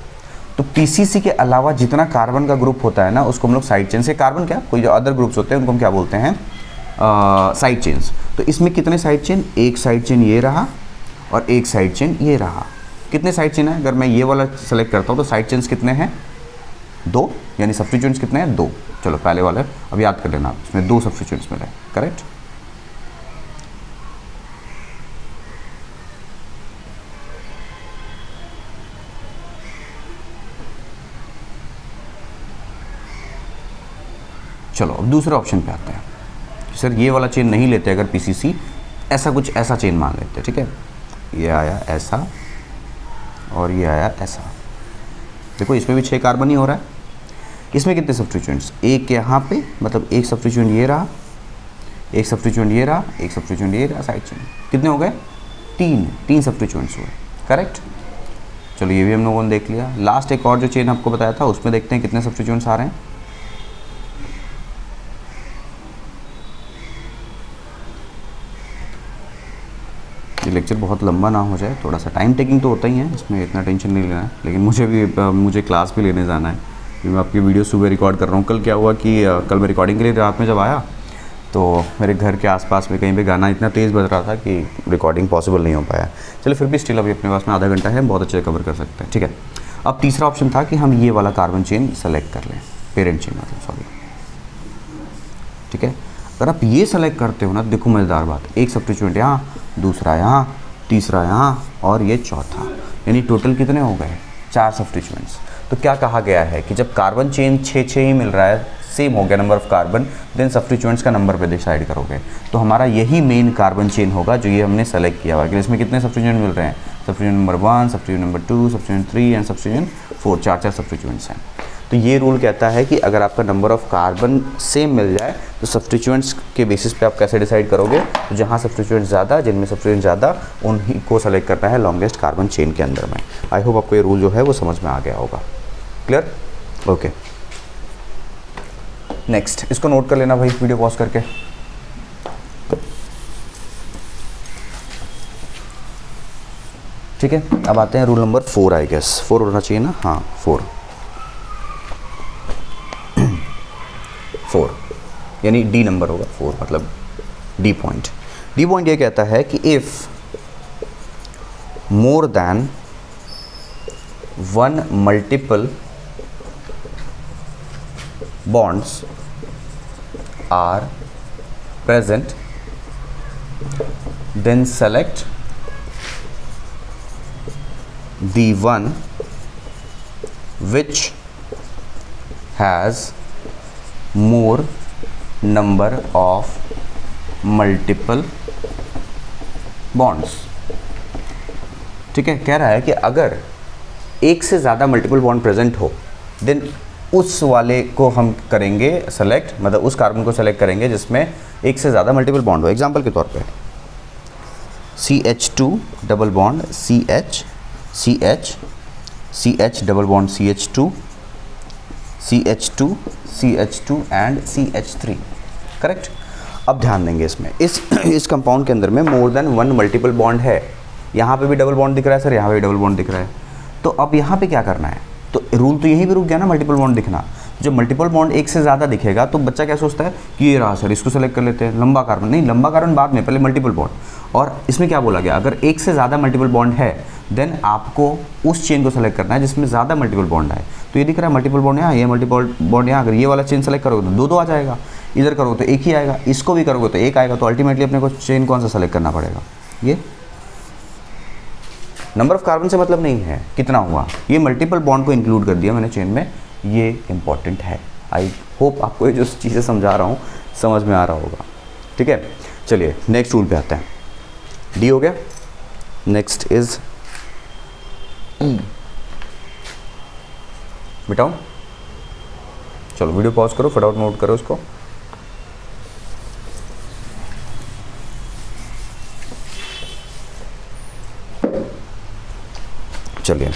तो PCC के अलावा जितना कार्बन का ग्रुप होता है ना उसको हम लोग साइड चेन से, कार्बन क्या कोई जो अदर ग्रुप्स होते हैं उनको हम क्या बोलते हैं, साइड चेन्स। तो इसमें कितने साइड चेन, एक साइड चेन ये रहा और एक साइड चेन ये रहा। कितने साइड चेन है? अगर मैं ये वाला सेलेक्ट करता हूँ तो साइड चेन्स कितने हैं, 2, यानी सब्स्टिट्यूएंट्स कितने हैं, 2। चलो पहले वाले अब याद कर लेना, इसमें 2 सब्स्टिट्यूएंट्स मिले, करेक्ट। चलो अब दूसरे ऑप्शन पे आते हैं। सर ये वाला चेन नहीं लेते अगर PCC, ऐसा चेन मान लेते, ठीक है। ये आया ऐसा और ये आया ऐसा। देखो इसमें भी 6 कार्बन ही हो रहा है। इसमें कितने सब्स्टिट्यूएंट्स, एक यहाँ पे, मतलब एक सब्स्टिट्यूएंट ये रहा, एक सब्स्टिट्यूएंट ये रहा, एक सब्स्टिट्यूएंट ये रहा, साइड चेन कितने हो गए, 3 सब्स्टिट्यूएंट्स हुए, करेक्ट। चलो ये भी हम लोगों ने देख लिया। लास्ट एक और जो चेन आपको बताया था उसमें देखते हैं कितने सब्स्टिट्यूएंट्स आ रहे हैं। ये लेक्चर बहुत लंबा ना हो जाए, थोड़ा सा टाइम टेकिंग तो होता ही है, इसमें इतना टेंशन नहीं लेना है। लेकिन मुझे क्लास भी लेने जाना है, क्योंकि मैं आपकी वीडियो सुबह रिकॉर्ड कर रहा हूँ। कल क्या हुआ कि कल मैं रिकॉर्डिंग के लिए रात में जब आया तो मेरे घर के आसपास में कहीं पे गाना इतना तेज़ बज रहा था कि रिकॉर्डिंग पॉसिबल नहीं हो पाया। चलो फिर भी स्टिल अभी अपने पास में आधा घंटा है, बहुत अच्छे कवर कर सकते हैं, ठीक है। अब तीसरा ऑप्शन था कि हम ये वाला कार्बन चेन सेलेक्ट कर लें, पेरेंट चेन मतलब, सॉरी, ठीक है। अगर आप ये सेलेक्ट करते हो ना, देखो मज़ेदार बात, एक सब्स्टिट्यूएंट यहाँ, दूसरा यहाँ, तीसरा यहाँ और ये चौथा, यानी टोटल कितने हो गए, 4 सब्स्टिट्यूएंट्स। तो क्या कहा गया है कि जब कार्बन चेन 6 ही मिल रहा है, सेम हो गया number of carbon, then substituents का नंबर पे डिसाइड करोगे। तो हमारा यही मेन कार्बन चेन होगा जो ये हमने सेलेक्ट किया हुआ है। इसमें कितने सब्स्टिट्यूएंट मिल रहे हैं, substituent number 1, substituent number 2, substituent 3 and substituent 4, 4 substituents हैं। तो ये रूल कहता है कि अगर आपका नंबर ऑफ कार्बन सेम मिल जाए तो सब्स्टिट्यूएंट्स के बेसिस पे आप कैसे डिसाइड करोगे, तो जहाँ सब्स्टिट्यूएंट्स ज़्यादा, जिनमें सब्स्टिट्यूएंट ज़्यादा, उन्हीं को सेलेक्ट करना है लॉन्गेस्ट कार्बन चेन के अंदर में। आई होप आपको ये रूल जो है वो समझ में आ गया होगा। क्लियर? ओके, नेक्स्ट इसको नोट कर लेना भाई, वीडियो पॉज करके। ठीक है, अब आते हैं रूल नंबर 4, आई गेस 4 होना चाहिए ना, हाँ 4 यानी डी नंबर होगा 4, मतलब डी पॉइंट। डी पॉइंट ये कहता है कि if more than 1 multiple bonds are present then select the one which has more number of multiple bonds। ठीक है, कह रहा है कि अगर एक से ज़्यादा मल्टीपल बॉन्ड प्रेजेंट हो देन उस वाले को हम करेंगे सेलेक्ट, मतलब उस कार्बन को सेलेक्ट करेंगे जिसमें एक से ज़्यादा मल्टीपल बॉन्ड हो। एग्जांपल के तौर पे CH2 double bond CH, CH, CH double bond CH2, CH2, CH2 and CH3, correct. अब ध्यान देंगे इसमें, इस कंपाउंड के अंदर में more than one multiple bond है। यहाँ पे भी डबल बॉन्ड दिख रहा है सर, यहाँ पे भी डबल बॉन्ड दिख रहा है। तो अब यहाँ पे क्या करना है, तो रूल तो यहीं भी रुक गया ना, मल्टीपल बॉन्ड दिखना। जब मल्टीपल बॉन्ड एक से ज़्यादा दिखेगा तो बच्चा क्या सोचता है कि ये रहा सर, इसको सेलेक्ट कर लेते हैं, लंबा कार्बन। नहीं, लंबा कार्बन बाद में, पहले मल्टीपल बॉन्ड। और इसमें क्या बोला गया, अगर एक से ज़्यादा मल्टीपल बॉन्ड है देन आपको उस चेन को सेलेक्ट करना है जिसमें ज़्यादा मल्टीपल बॉन्ड आए। तो ये दिख रहा है मल्टीपल बॉन्ड यहाँ, ये मल्टीपल बॉन्ड यहाँ। अगर ये वाला चेन सेलेक्ट करोगे तो दो आ जाएगा, इधर करोगे तो एक ही आएगा, इसको भी करोगे तो एक आएगा। तो अल्टीमेटली अपने को चेन कौन सा सेलेक्ट करना पड़ेगा, ये। नंबर ऑफ कार्बन से मतलब नहीं है कितना हुआ, ये मल्टीपल बॉन्ड को इंक्लूड कर दिया मैंने चेन में, ये इंपॉर्टेंट है। आई होप आपको ये जो चीज़ें समझा रहा हूँ समझ में आ रहा होगा। ठीक है, चलिए नेक्स्ट रूल पे आते हैं। डी हो गया, नेक्स्ट इज ई। बिटाओ, चलो वीडियो पॉज करो, फटाफट नोट करो उसको। चलिए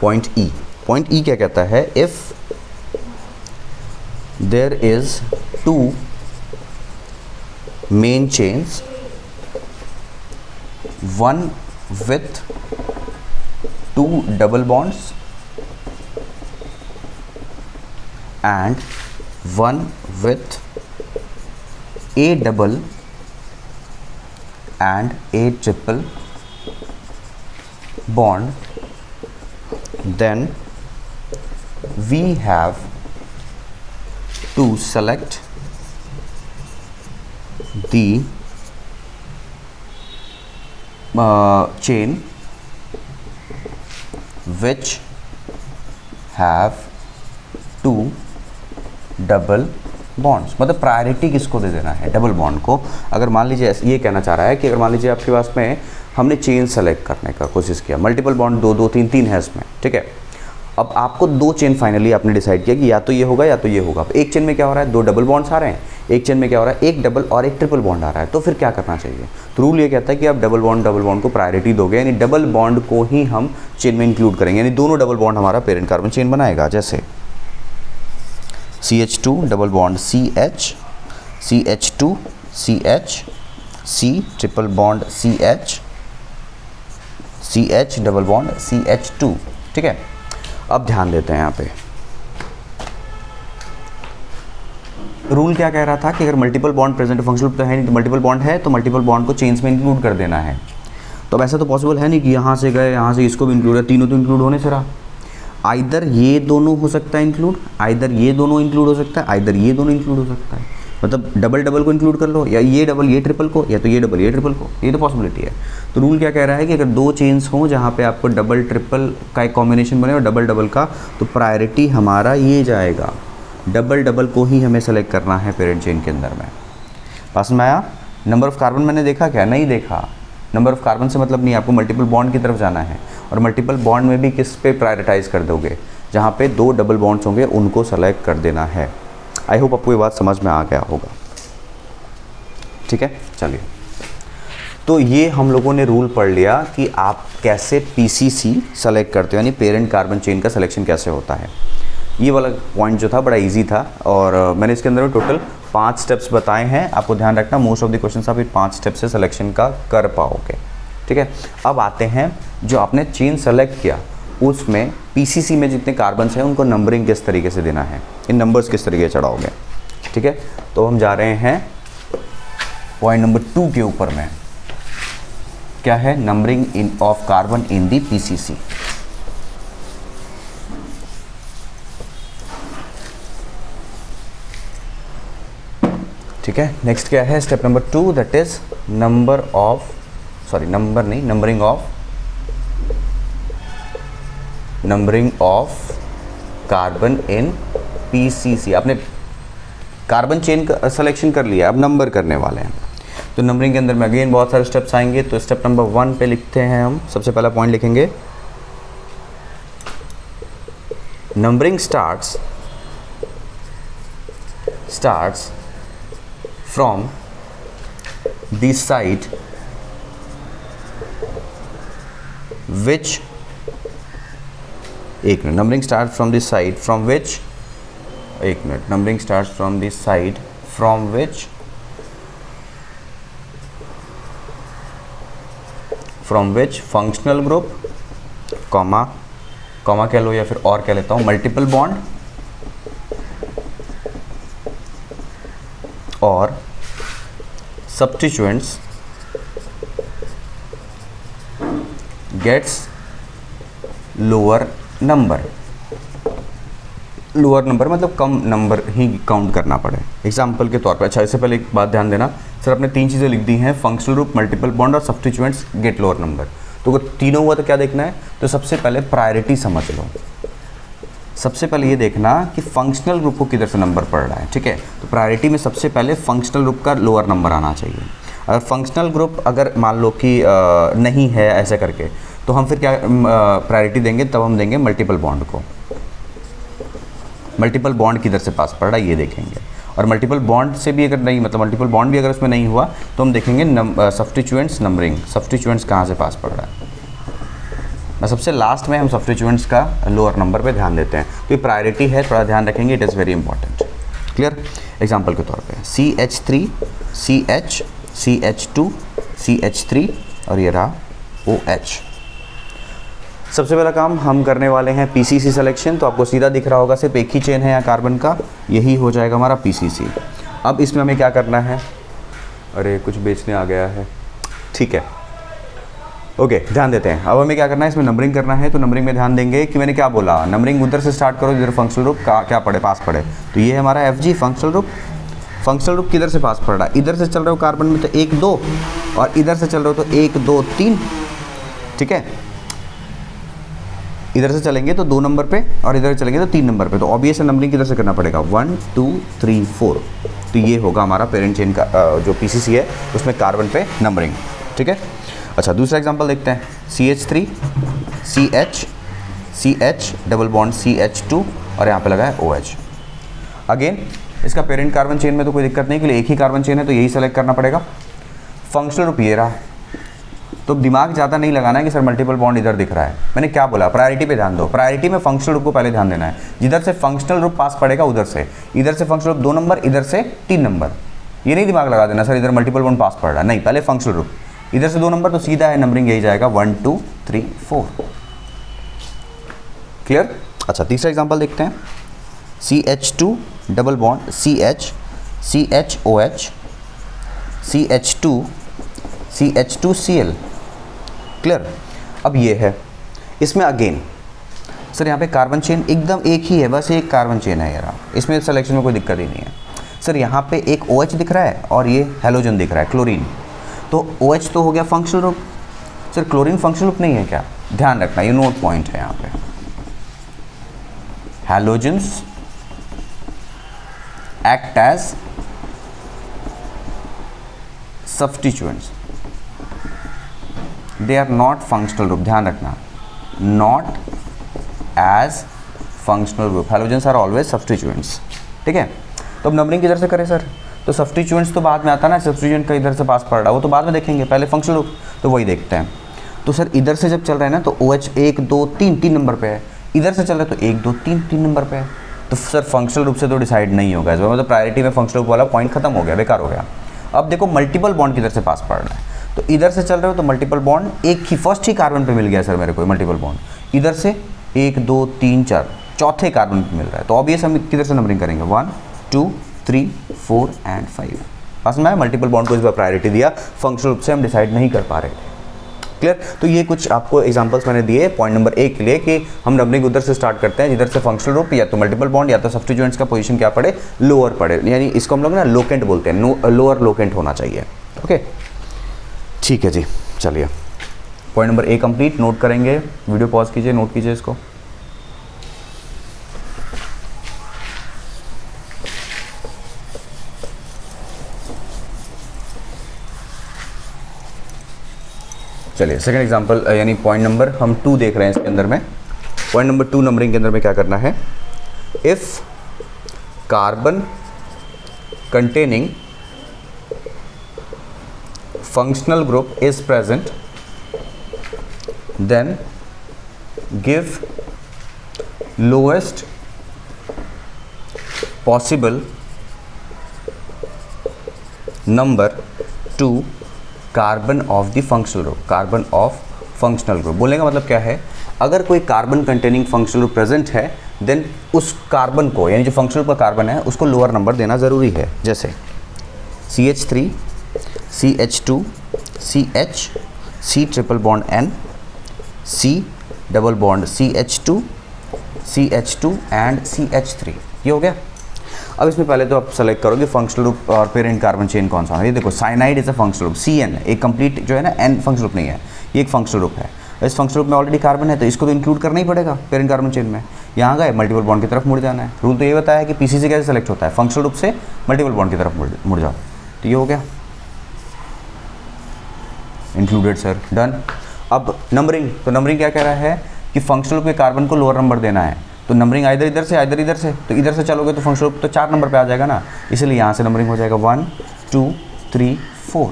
पॉइंट ई, पॉइंट ई क्या कहता है, if there is two main chains, one with two double bonds and one with a double and a triple bond, then we have to select the chain which have two double bonds. मतलब priority किसको दे देना है, double bond को। अगर मान लीजिए ये कहना चाह रहा है कि अगर मान लीजिए आपके पास में हमने चेन सेलेक्ट करने का कोशिश किया, मल्टीपल बॉन्ड दो दो तीन तीन है इसमें, ठीक है। अब आपको दो चेन फाइनली आपने डिसाइड किया कि या तो ये होगा या तो ये होगा। एक चेन में क्या हो रहा है, दो डबल बॉन्ड्स आ रहे हैं, एक चेन में क्या हो रहा है, एक डबल और एक ट्रिपल बॉन्ड आ रहा है। तो फिर क्या करना चाहिए, तो रूल ये कहता है कि आप डबल बॉन्ड को प्रायोरिटी दोगे, यानी डबल बॉन्ड को ही हम चेन में इंक्लूड करेंगे, यानी दोनों डबल बॉन्ड हमारा पेरेंट कार्बन चेन बनाएगा। जैसे CH2 double bond CH, CH2 CH, C triple bond CH, CH double bond CH2, ठीक है। अब ध्यान देते हैं यहाँ पे, रूल क्या कह रहा था कि अगर मल्टीपल बॉन्ड प्रेजेंट, फंक्शनल तो है नहीं, तो मल्टीपल बॉन्ड है तो मल्टीपल बॉन्ड को चेन्स में इंक्लूड कर देना है। तो अब ऐसा तो पॉसिबल है नहीं कि यहाँ से गए यहाँ से इसको भी इंक्लूड है, तीनों तो इंक्लूड होने से रहा। आइदर ये दोनों हो सकता है इंक्लूड, आइदर ये दोनों इंक्लूड हो सकता है, आइदर ये दोनों इंक्लूड हो सकता है। मतलब डबल डबल को इंक्लूड कर लो, या ये डबल ये ट्रिपल को, या तो ये डबल ये ट्रिपल को, ये तो पॉसिबिलिटी है। तो रूल क्या कह रहा है कि अगर दो चेन्स हों जहाँ पे आपको डबल ट्रिपल का एक कॉम्बिनेशन बने और डबल डबल का, तो प्रायोरिटी हमारा ये जाएगा, डबल डबल को ही हमें सेलेक्ट करना है पेरेंट चेन के अंदर में। पास में आया। नंबर ऑफ़ कार्बन मैंने देखा क्या, नहीं देखा। नंबर ऑफ़ कार्बन से मतलब नहीं, आपको मल्टीपल बॉन्ड की तरफ जाना है। और मल्टीपल बॉन्ड में भी किस पे प्रायोरिटाइज कर दोगे, जहाँ पे दो डबल बॉन्ड्स होंगे उनको सेलेक्ट कर देना है। आई होप आपको ये बात समझ में आ गया होगा, ठीक है। चलिए, तो ये हम लोगों ने रूल पढ़ लिया कि आप कैसे PCC सेलेक्ट करते हो, यानी पेरेंट कार्बन चेन का सिलेक्शन कैसे होता है। ये वाला पॉइंट जो था बड़ा इजी था, और मैंने इसके अंदर टोटल 5 स्टेप्स बताए हैं। आपको ध्यान रखना, मोस्ट ऑफ द क्वेश्चंस आप 5 स्टेप से सिलेक्शन का कर पाओगे, ठीक है। अब आते हैं, जो आपने चेन सेलेक्ट किया उसमें PCC में जितने कार्बन्स हैं उनको नंबरिंग किस तरीके से देना है, इन नंबर्स किस तरीके से चढ़ाओगे, ठीक है। तो हम जा रहे हैं पॉइंट नंबर 2 के ऊपर में, क्या है, numbering in of carbon in the PCC। ठीक है, नेक्स्ट क्या है, step number 2, that is numbering of carbon in PCC. आपने कार्बन चेन का सिलेक्शन कर लिया, अब नंबर करने वाले हैं। तो नंबरिंग के अंदर में अगेन बहुत सारे स्टेप्स आएंगे। तो स्टेप नंबर 1 पे लिखते हैं हम, सबसे पहला पॉइंट लिखेंगे, numbering starts from the side which, एक minute, numbering start from the side from which, एक minute, numbering start from the side from which functional group, comma कह लो या फिर और कह लेता हूं, मल्टीपल बॉन्ड और सब्स्टिट्यूएंट्स गेट्स लोअर नंबर मतलब कम नंबर ही काउंट करना पड़े। एग्जाम्पल के तौर पर, अच्छा इससे पहले एक बात ध्यान देना सर, आपने 3 चीज़ें लिख दी हैं, फंक्शनल ग्रुप, मल्टीपल बॉन्ड और सब्स्टिट्यूएंट्स गेट लोअर नंबर। तो अगर तीनों हुआ तो क्या देखना है, तो सबसे पहले प्रायोरिटी समझ लो। सबसे पहले ये देखना कि फंक्शनल ग्रुप को किधर से नंबर पड़ रहा है, ठीक है। तो प्रायोरिटी में सबसे पहले फंक्शनल ग्रुप का लोअर नंबर आना चाहिए। अगर फंक्शनल ग्रुप अगर मान लो कि नहीं है ऐसे करके, तो हम फिर क्या प्रायोरिटी देंगे, तब हम देंगे मल्टीपल बॉन्ड को। मल्टीपल बॉन्ड किधर से पास पड़ रहा है ये देखेंगे, और मल्टीपल बॉन्ड से भी अगर नहीं, मतलब मल्टीपल बॉन्ड भी अगर उसमें नहीं हुआ तो हम देखेंगे सब्स्टिट्यूएंट्स नंबरिंग, सब्स्टिट्यूएंट्स कहाँ से पास पड़ रहा है। सबसे लास्ट में हम सब्स्टिट्यूएंट्स का लोअर नंबर पे ध्यान देते हैं, तो ये प्रायोरिटी है, थोड़ा ध्यान रखेंगे, it is very important. Clear. Example के तौर पे CH3 CH CH2 CH3 और ये रहा OH। सबसे पहला काम हम करने वाले हैं PCC सिलेक्शन। तो आपको सीधा दिख रहा होगा, सिर्फ एक ही चेन है यहाँ कार्बन का, यही हो जाएगा हमारा PCC। अब इसमें हमें क्या करना है, अरे कुछ बेचने आ गया है, ठीक है, ओके, ध्यान देते हैं। अब हमें क्या करना है, इसमें नंबरिंग करना है। तो नंबरिंग में ध्यान देंगे कि मैंने क्या बोला, नंबरिंग उधर से स्टार्ट करो जिधर फंक्शनल ग्रुप का क्या पड़े, पास पड़े। तो ये है हमारा FG functional group. Functional group किधर से पास पड़ रहा है, इधर से चल रहे हो कार्बन में तो 1 2, और इधर से चल रहे हो तो 1 2 3, ठीक है। इधर से चलेंगे तो 2 नंबर पे, और इधर चलेंगे तो 3 नंबर पे। तो ऑब्वियस नंबरिंग किधर से करना पड़ेगा, 1 2 3 4। तो ये होगा हमारा पेरेंट चेन का जो PCC है, उसमें कार्बन पे नंबरिंग, ठीक है। अच्छा, दूसरा एग्जांपल देखते हैं, CH3 CH CH double bond CH2 और यहाँ पे लगा है OH। अगेन इसका पेरेंट कार्बन चेन में तो कोई दिक्कत नहीं, के लिए एक ही कार्बन चेन है तो यही सेलेक्ट करना पड़ेगा। फंक्शनल ग्रुप ये रहा, तो दिमाग ज़्यादा नहीं लगाना है कि सर मल्टीपल बॉन्ड इधर दिख रहा है। मैंने क्या बोला, प्रायोरिटी पे ध्यान दो। प्रायोरिटी में फंक्शनल ग्रुप को पहले ध्यान देना है, जिधर से फंक्शनल ग्रुप पास पड़ेगा उधर से। इधर से फंक्शनल ग्रुप 2 नंबर, इधर से 3 नंबर। ये नहीं दिमाग लगा देना सर इधर मल्टीपल बॉन्ड पास पड़ रहा है, नहीं, पहले फंक्शनल ग्रुप, इधर से 2 नंबर, तो सीधा है नंबरिंग यही जाएगा 1 2 3 4। क्लियर। अच्छा, तीसरा एग्जांपल देखते हैं, CH2 double bond CH CHOH CH2 CH2Cl। Clear. अब ये है, इसमें अगेन सर यहाँ पे कार्बन चेन एकदम एक ही है, बस एक कार्बन चेन है यार, इसमें सिलेक्शन में कोई दिक्कत ही नहीं है। सर यहाँ पे एक OH दिख रहा है और ये हेलोजन दिख रहा है, क्लोरीन। तो OH तो हो गया functional group, sir chlorine functional group नहीं है क्या, ध्यान रखना, ये नोट पॉइंट है यहाँ पे। Halogens act as substituents, they are not functional group, ध्यान रखना, not as functional group, halogens are always substituents, ठीक है। तो अब नंबरिंग किधर से करें सर, तो सब्स्टिट्यूएंट्स तो बाद में आता ना, सब्स्टिट्यूएंट का इधर से पास पड़ रहा है वो तो बाद में देखेंगे, पहले फंक्शनल ग्रुप, तो वही देखते हैं। तो सर इधर से जब चल रहा है ना तो OH 1 2 3 3 नंबर पे है, इधर से चल रहा है तो 1 2 3 3 नंबर पे है। तो सर फंक्शनल ग्रुप से तो डिसाइड नहीं होगा, मतलब प्रायोरिटी में फंक्शनल ग्रुप वाला पॉइंट खत्म हो गया, बेकार हो गया। अब देखो मल्टीपल बॉन्ड किधर से पास पड़ रहा है, तो इधर से चल रहे हो तो मल्टीपल बॉन्ड एक ही फर्स्ट ही कार्बन पे मिल गया सर मेरे को मल्टीपल बॉन्ड, इधर से 1 2 3 4 चौथे कार्बन पे मिल रहा है। तो ऑब्वियस हम किधर से नंबरिंग करेंगे, 1 2 3 4 एंड 5। पास में मल्टीपल बॉन्ड को इस बार प्रायोरिटी दिया, फंक्शनल ग्रुप से हम डिसाइड नहीं कर पा रहे थे। क्लियर? तो ये कुछ आपको एग्जांपल्स मैंने दिए पॉइंट नंबर 1 के लिए कि हम नंबरिंग उधर से स्टार्ट करते हैं जिधर से फंक्शनल ग्रुप या तो मल्टीपल बॉन्ड या तो सब्स्टिट्यूएंट्स का पोजीशन क्या पड़े, लोअर पड़े, यानी इसको हम लोग ना लोकेंट बोलते हैं, लोअर लोकेंट होना चाहिए। ओके ठीक है जी, चलिए पॉइंट नंबर 1 कंप्लीट, नोट करेंगे, वीडियो पॉज कीजिए, नोट कीजिए इसको। चलिए सेकंड एग्जांपल यानी पॉइंट नंबर हम 2 देख रहे हैं इसके अंदर में। पॉइंट नंबर 2 नंबरिंग के अंदर में क्या करना है, if carbon containing functional group is present, then give lowest possible number to carbon of the functional group, carbon of functional group बोलने का मतलब क्या है, अगर कोई carbon containing functional group present है देन उस कार्बन को यानी जो फंक्शनल ग्रुप का कार्बन है उसको लोअर नंबर देना ज़रूरी है। जैसे CH3 CH2 CH C triple bond N C double bond CH2 CH2 and CH3, ये हो गया। अब इसमें पहले तो आप सेलेक्ट करोगे फंक्शनल ग्रुप और पेरेंट कार्बन चेन कौन सा है। ये देखो cyanide is a functional group, CN एक कंप्लीट जो है ना N फंक्शनल ग्रुप नहीं है, ये एक फंक्शनल ग्रुप है। इस फंक्शनल ग्रुप में ऑलरेडी कार्बन है तो इसको तो इंक्लूड करना ही पड़ेगा पेरेंट कार्बन चेन में। यहाँ गए मल्टीपल बॉन्ड की तरफ मुड़ जाना है। रूल तो ये बताया है कि PCC कैसे सेलेक्ट होता है, फंक्शनल ग्रुप से मल्टीपल बॉन्ड की तरफ मुड़ जाओ। तो ये हो गया इंक्लूडेड सर, डन। अब नंबरिंग, तो नंबरिंग क्या कह रहा है कि फंक्शनल ग्रुप के कार्बन को लोअर नंबर देना है, तो नंबरिंग आइदर इधर से आइदर इधर से, तो इधर से चलोगे तो फंक्शनल ग्रुप तो 4 नंबर पे आ जाएगा ना, इसलिए यहाँ से नंबरिंग हो जाएगा 1 2 3 4।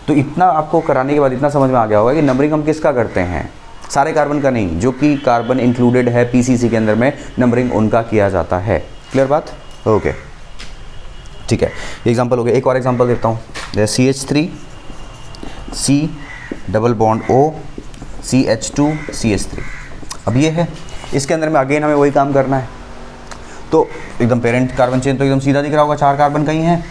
तो इतना आपको कराने के बाद इतना समझ में आ गया होगा कि नंबरिंग हम किसका करते हैं, सारे कार्बन का नहीं, जो कि कार्बन इंक्लूडेड है PCC के अंदर में नंबरिंग उनका किया जाता है। क्लियर बात? ओके ठीक है, एग्जाम्पल हो गया। एक और एग्जाम्पल देता हूँ, जैसे CH3 C double bond O CH2 CH3। अब ये है, इसके अंदर में अगेन हमें वही काम करना है। तो एकदम पेरेंट कार्बन चेन तो एकदम सीधा दिख रहा होगा, 4 कार्बन कहीं हैं।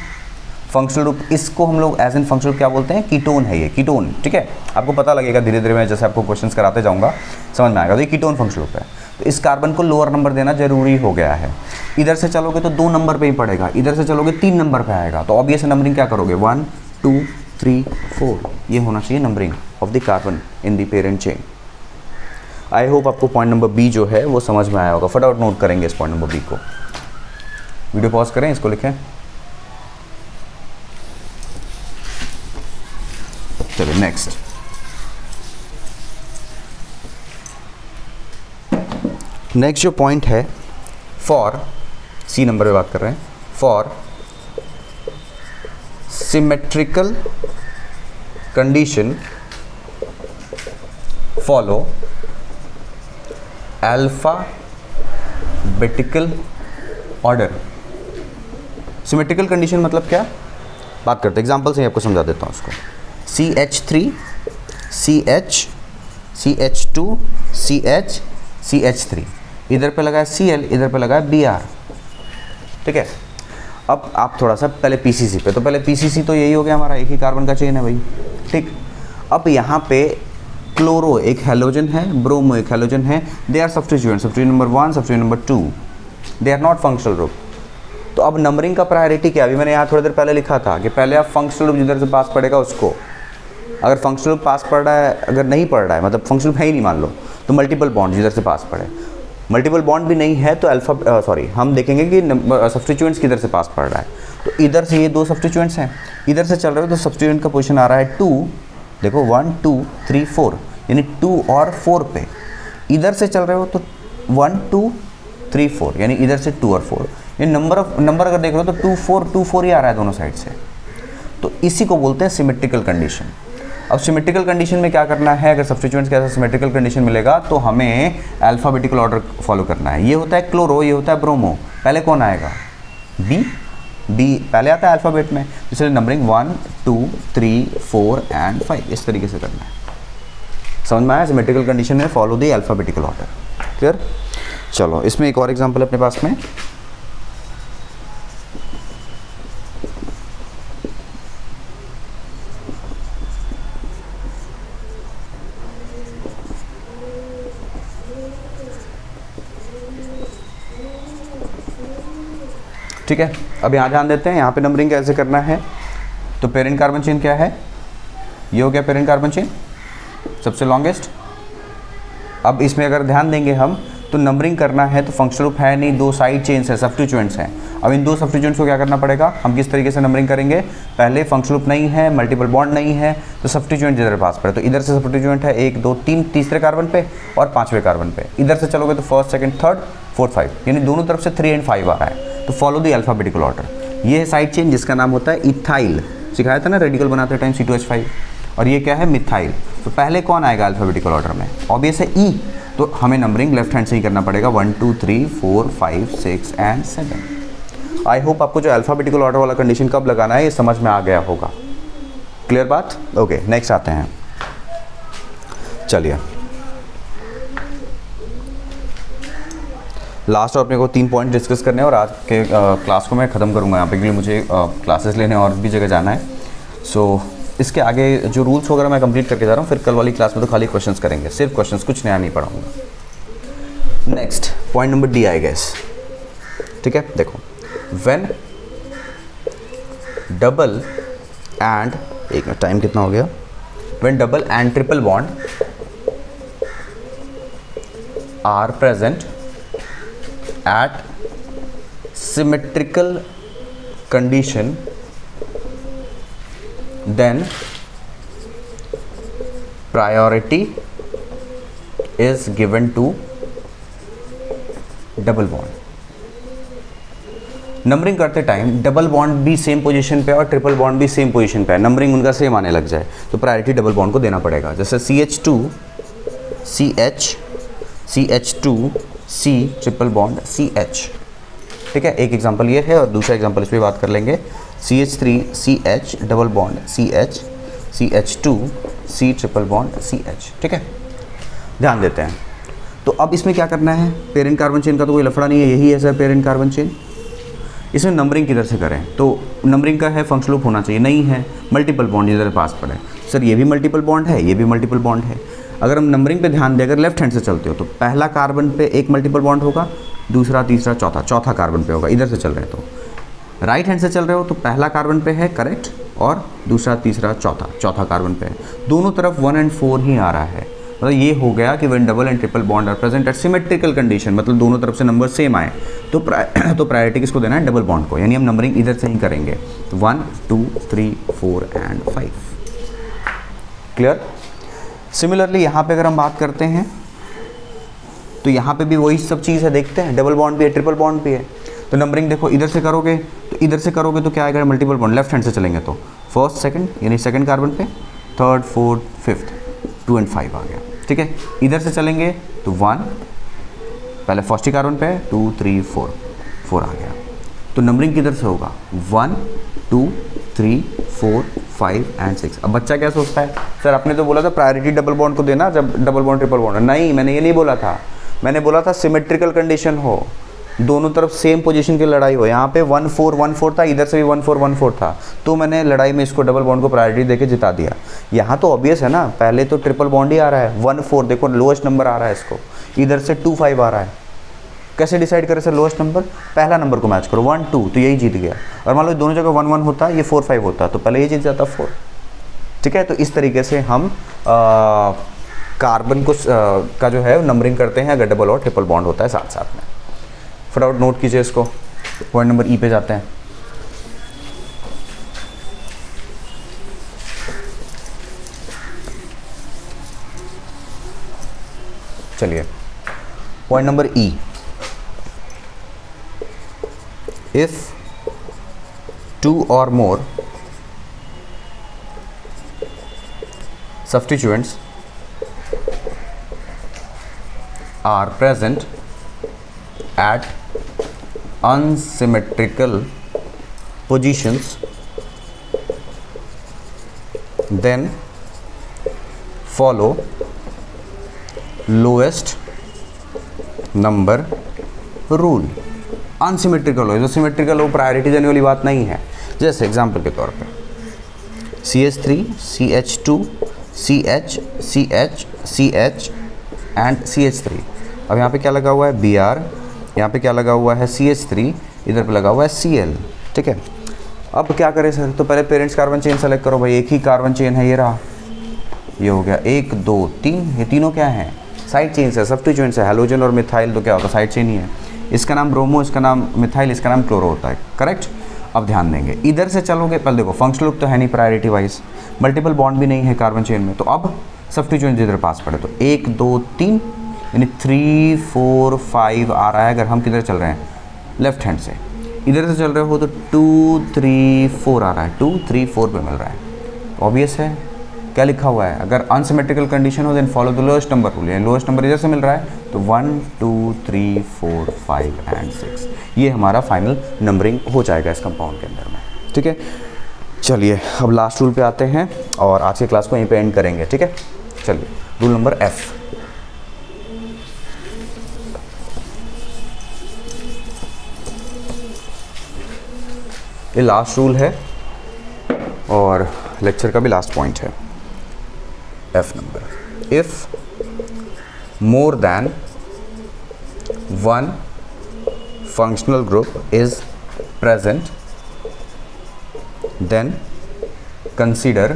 फंक्शनल ग्रुप, इसको हम लोग एज एन फंक्शनल क्या बोलते हैं, कीटोन है ये, कीटोन। ठीक है, आपको पता लगेगा धीरे धीरे, मैं जैसे आपको क्वेश्चंस कराते जाऊंगा समझ में आएगा। तो ये कीटोन फंक्शनल ग्रुप है, तो इस कार्बन को लोअर नंबर देना जरूरी हो गया है। इधर से चलोगे तो 2 नंबर पे ही पड़ेगा, इधर से चलोगे 3 नंबर पे आएगा। तो ऑब्वियस नंबरिंग क्या करोगे, 1 2 3 4, ये होना चाहिए numbering of the carbon in the parent chain. I hope आपको पॉइंट नंबर B जो है वो समझ में आया होगा। फटाफट नोट करेंगे इस पॉइंट नंबर B को, वीडियो पॉज करें, इसको लिखें। चलिए नेक्स्ट, नेक्स्ट जो पॉइंट है, फॉर C नंबर पे बात कर रहे हैं, for symmetrical condition follow alphabetical order. Symmetrical condition मतलब क्या, बात करते हैं, एग्जाम्पल से ही आपको समझा देता हूँ उसको। CH3 CH CH2 CH CH3, इधर पे लगा है Cl, इधर पे लगा है Br। ठीक है, अब आप थोड़ा सा पहले PCC पे, तो पहले PCC तो यही हो गया हमारा, एक ही कार्बन का चेन है भाई। ठीक, अब यहाँ पे क्लोरो एक हेलोजन है, ब्रोमो एक हेलोजन है, they are substituent, substituent number 1 substituent number 2, they are not functional group. तो अब नंबरिंग का प्रायोरिटी क्या, अभी मैंने यहाँ थोड़ी देर पहले लिखा था कि पहले आप फंक्शनल ग्रुप जिधर से पास पड़ेगा उसको, अगर फंक्शनल ग्रुप पास पड़ रहा है, अगर नहीं पड़ रहा है मतलब फंक्शनल ग्रुप है ही नहीं मान लो, तो मल्टीपल बॉन्ड जिधर से पास पड़े। मल्टीपल बॉन्ड भी नहीं है तो हम देखेंगे कि सब्स्टिट्यूएंट्स किधर से पास पड़ रहा है। तो इधर से ये 2 सब्स्टिट्यूएंट्स हैं, इधर से चल रहे हो तो सब्स्टिट्यूएंट का पोजीशन आ रहा है 2, देखो 1 2 3 4, यानी 2 और 4 पे। इधर से चल रहे हो तो 1 2 3 4, यानी इधर से 2 और 4, ये नंबर अगर देख रहे हो तो 2 4 ही आ रहा है दोनों साइड से। तो इसी को बोलते हैं सिमेट्रिकल कंडीशन। अब सिमेट्रिकल कंडीशन में क्या करना है, अगर सब्स्टिट्यूएंट्स का ऐसा सिमेट्रिकल कंडीशन मिलेगा तो हमें अल्फाबेटिकल ऑर्डर फॉलो करना है। ये होता है क्लोरो, ये होता है ब्रोमो, पहले कौन आएगा, बी पहले आता है अल्फ़ाबेट में, इसलिए नंबरिंग 1 2 3 4 एंड 5 इस तरीके से करना है। समझ में आया, सिमेट्रिकल कंडीशन में follow the alphabetical order. Clear? चलो इसमें एक और एग्जांपल अपने पास में, ठीक है, अब यहाँ ध्यान देते हैं यहाँ पे नंबरिंग कैसे करना है। तो पेरेंट कार्बन चेन क्या है, ये हो गया पेरेंट कार्बन चेन सबसे लॉन्गेस्ट। अब इसमें अगर ध्यान देंगे हम तो नंबरिंग करना है तो फंक्शनल ग्रुप है नहीं, दो साइड चेन्स है, सब्स्टिट्यूएंट्स हैं। अब इन दो सब्स्टिट्यूएंट्स को क्या करना पड़ेगा, हम किस तरीके से नंबरिंग करेंगे, पहले फंक्शनल ग्रुप नहीं है, मल्टीपल बॉन्ड नहीं है, तो सब्स्टिट्यूएंट इधर पास पड़े, तो इधर से सब्स्टिट्यूएंट है 1 2 3 तीसरे कार्बन पे और 5वें कार्बन पे, इधर से चलोगे तो फर्स्ट सेकंड थर्ड फोर्थ 5, यानी दोनों तरफ से 3 एंड 5 आ रहा है। तो फॉलो द अल्फाबेटिकल ऑर्डर। ये है साइड चेन जिसका नाम होता है इथाइल, सिखाया था ना रेडिकल बनाते टाइम C2H5, और ये क्या है मिथाइल। तो पहले कौन आएगा अल्फाबेटिकल ऑर्डर में, ऑब्वियस है ई, तो हमें नंबरिंग लेफ्ट हैंड से ही करना पड़ेगा 1 2 3 4 5 6 एंड 7। आई होप आपको जो अल्फाबेटिकल ऑर्डर वाला कंडीशन कब लगाना है ये समझ में आ गया होगा। क्लियर बात, ओके नेक्स्ट आते हैं। चलिए लास्ट और अपने को 3 पॉइंट डिस्कस करने हैं और आज के क्लास को मैं ख़त्म करूँगा यहाँ पे, क्योंकि मुझे क्लासेस लेने और भी जगह जाना है। सो इसके आगे जो रूल्स वगैरह मैं कंप्लीट करके जा रहा हूँ, फिर कल वाली क्लास में तो खाली क्वेश्चंस करेंगे, सिर्फ क्वेश्चंस, कुछ नया नहीं पढ़ाऊँगा। Next point number D I guess, ठीक है। देखो व्हेन डबल एंड, एक मिनट टाइम कितना हो गया, when double and triple bond are present at symmetrical condition then priority is given to double bond. Numbering करते टाइम डबल बॉन्ड भी same position पे और ट्रिपल बॉन्ड भी सेम पोजीशन पे है, नंबरिंग उनका सेम आने लग जाए तो प्रायोरिटी डबल बॉन्ड को देना पड़ेगा। जैसे CH2 CH CH2 C triple bond CH, ठीक है, एक एग्जांपल ये है और दूसरा एग्जांपल इस पर बात कर लेंगे। CH3 CH double bond CH CH2 C triple bond CH, ठीक है, ध्यान देते हैं। तो अब इसमें क्या करना है, पेरेंट कार्बन चेन का तो कोई लफड़ा नहीं है, यही है सर पेरेंट कार्बन चेन। इसमें नंबरिंग किधर से करें, तो नंबरिंग का है फंक्शनल ग्रुप होना चाहिए, नहीं है मल्टीपल बॉन्ड इधर पास पड़े, सर ये भी मल्टीपल बॉन्ड है, ये भी मल्टीपल बॉन्ड है। अगर हम नंबरिंग पे ध्यान दें, अगर लेफ्ट हैंड से चलते हो तो पहला कार्बन पे एक मल्टीपल बॉन्ड होगा, दूसरा तीसरा चौथा कार्बन पे होगा, इधर से चल रहे हैं तो राइट हैंड से चल रहे हो तो पहला कार्बन पे है करेक्ट, और दूसरा तीसरा चौथा कार्बन पे है, दोनों तरफ 1 और 4 ही आ रहा है। मतलब ये हो गया कि when double and triple bond are present at symmetrical condition, मतलब दोनों तरफ से नंबर सेम आए तो प्रायोरिटी किसको देना है, डबल बॉन्ड को, यानी हम नंबरिंग इधर से ही करेंगे 1 2 3 4 एंड 5। क्लियर। सिमिलरली यहाँ पे अगर हम बात करते हैं तो यहाँ पे भी वही सब चीज़ है, देखते हैं डबल बॉन्ड भी है ट्रिपल बॉन्ड भी है। तो नंबरिंग देखो इधर से करोगे तो क्या आएगा, मल्टीपल बॉन्ड लेफ्ट हैंड से चलेंगे तो फर्स्ट सेकंड यानी सेकंड कार्बन पे, थर्ड फोर्थ फिफ्थ 2 और 5 आ गया, ठीक है। इधर से चलेंगे तो 1 पहले फर्स्ट ही कार्बन पे 2 3 4 आ गया। तो नंबरिंग किधर से होगा 1 2 3 4 5 एंड 6। अब बच्चा क्या सोचता है, सर आपने तो बोला था प्रायोरिटी डबल बॉन्ड को देना जब डबल बॉन्ड ट्रिपल बॉन्ड, नहीं मैंने ये नहीं बोला था, मैंने बोला था सिमेट्रिकल कंडीशन हो, दोनों तरफ सेम पोजीशन की लड़ाई हो। यहाँ पे 1 4 1 4 था, इधर से भी 1 4 1 4 था, तो मैंने लड़ाई में इसको डबल बॉन्ड को प्रायोरिटी देके जिता दिया। यहाँ तो ऑब्वियस है ना, पहले तो ट्रिपल बॉन्ड ही आ रहा है 1 4, देखो लोएस्ट नंबर आ रहा है इसको, इधर से 2 5 आ रहा है, कैसे डिसाइड करें सर लोएस्ट नंबर, पहला नंबर को मैच करो 1 2, तो यही जीत गया। और मान लो दोनों जगह 1 1 होता, ये 4 5 होता, तो पहले ये जीत जाता 4, ठीक है। तो इस तरीके से हम कार्बन को का जो है नंबरिंग करते हैं अगर डबल और ट्रिपल बॉन्ड होता है साथ साथ में। फटाफट नोट कीजिए इसको, पॉइंट नंबर ई पे जाते हैं। चलिए point number E, if 2 or more substituents are present at unsymmetrical positions, then follow lowest number rule। Unsymmetrical हो, जो सिमेट्रिकल हो प्रायोरिटी देने वाली बात नहीं है। जैसे एग्जांपल के तौर पे CH3 CH2 CH CH CH and CH3। अब यहाँ पे क्या लगा हुआ है Br, यहाँ पे क्या लगा हुआ है CH3, इधर पे लगा हुआ है Cl, ठीक है। अब क्या करें सर, तो पहले पेरेंट्स कार्बन चेन सेलेक्ट करो भाई, एक ही कार्बन चेन है, ये रहा, ये हो गया 1 2 3, ये तीनों क्या हैं, साइड चेन्स है, सब्स्टिट्यूएंट्स है, हैलोजन और मिथाइल तो क्या होता है, साइड चेन ही है। इसका नाम ब्रोमो, इसका नाम मिथाइल, इसका नाम क्लोरो होता है, करेक्ट। अब ध्यान देंगे, इधर से चलोगे, पहले देखो फंक्शनल ग्रुप तो है नहीं प्रायोरिटी वाइज, मल्टीपल बॉन्ड भी नहीं है कार्बन चेन में, तो अब सब्स्टिट्यूएंट इधर पास पड़े, तो 1 2 3 यानी 3 4 5 आ रहा है। अगर हम किधर चल रहे हैं, लेफ्ट हैंड से, इधर से चल रहे हो तो 2 3 4 आ रहा है, 2 3 4 पे मिल रहा है, ऑब्वियस है। क्या लिखा हुआ है, अगर अनसिमेट्रिकल कंडीशन हो then follow the lowest number rule, यानी लोएस्ट नंबर इधर से मिल रहा है, तो 1 2 3 4 5 एंड 6, ये हमारा फाइनल नंबरिंग हो जाएगा इस कंपाउंड के अंदर में, ठीक है। चलिए अब लास्ट रूल पे आते हैं और आज की क्लास को यहीं पे एंड करेंगे, ठीक है। चलिए रूल नंबर F, ये लास्ट रूल है और लेक्चर का भी लास्ट पॉइंट है। F number, if more then one functional group is present, then consider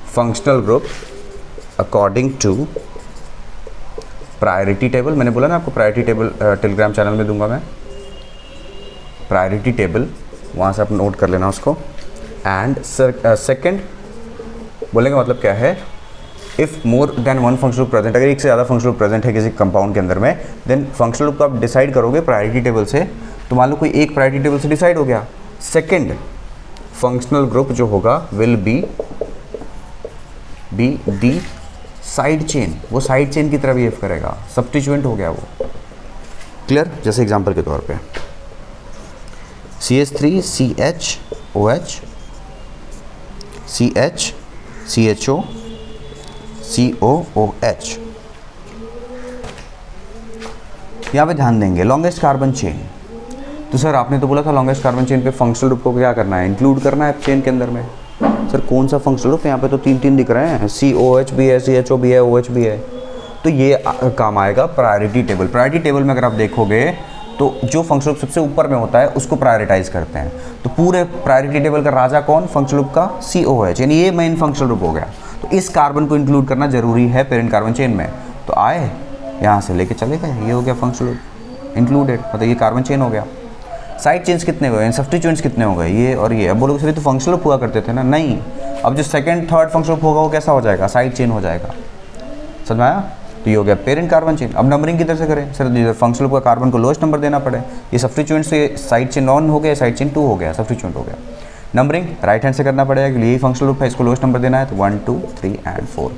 functional group according to priority table। मैंने बोला ना आपको प्रायोरिटी टेबल टेलीग्राम चैनल में दूंगा मैं, प्रायोरिटी टेबल, वहाँ से आप नोट कर लेना उसको। एंड सेकंड बोलने का मतलब क्या है, if more then one functional group present, अगर एक से ज़्यादा फंक्शनल ग्रुप प्रेजेंट है किसी कंपाउंड के अंदर में, देन फंक्शनल ग्रुप को आप डिसाइड करोगे प्रायोरिटी टेबल से, तो मान लो कोई एक प्रायोरिटी टेबल से डिसाइड हो गया, सेकंड फंक्शनल ग्रुप जो होगा will be the side chain, वो साइड चेन की तरह बिहेव करेगा, सब्स्टिट्यूएंट हो गया वो, क्लियर। जैसे एग्जांपल के तौर पे CH3 CHOH CH CHO COOH, यहाँ पे ध्यान देंगे लॉन्गेस्ट कार्बन चेन, तो सर आपने तो बोला था लॉन्गेस्ट कार्बन चेन पे फंक्शनल ग्रुप को क्या करना है, इंक्लूड करना है चेन के अंदर में। सर कौन सा फंक्शनल ग्रुप, यहाँ पे तो 3 दिख रहे हैं, COH भी है, CHO भी है, OH भी है, तो ये काम आएगा प्रायोरिटी टेबल। प्रायोरिटी टेबल में अगर आप देखोगे तो जो फंक्शनल ग्रुप सबसे ऊपर में होता है उसको प्रायोरिटाइज करते हैं, तो पूरे प्रायोरिटी टेबल का राजा कौन, फंक्शनल ग्रुप का COH, यानी ये मेन फंक्शनल ग्रुप हो गया, तो इस कार्बन को इंक्लूड करना जरूरी है पेरेंट कार्बन चेन में। तो आए यहाँ से लेके चले गए, ये हो गया फंक्शनल ग्रुप इंक्लूडेड, मतलब ये कार्बन चेन हो गया। साइड चेन्स कितने हुए, सब्स्टिट्यूएंट्स कितने हो गए, ये और ये। अब बोलोगे सर तो फंक्शनल ग्रुप हुआ करते थे ना, नहीं, अब जो सेकंड थर्ड फंक्शनल ग्रुप होगा वो कैसा हो जाएगा, साइड चेन हो जाएगा, समझ में आया। तो ये हो गया पेरेंट कार्बन चेन। अब नंबरिंग किधर से करें, सर फंक्शनल ग्रुप का कार्बन को लोएस्ट नंबर देना पड़े, ये सब्स्टिट्यूएंट से साइड चेन 1 हो गया, साइड चेन 2 हो गया, सब्स्टिट्यूएंट हो गया। नंबरिंग राइट हैंड से करना पड़ेगा कि यही फंक्शनल ग्रुप है, इसको लोएस्ट नंबर देना है, तो 1 2 3 एंड 4।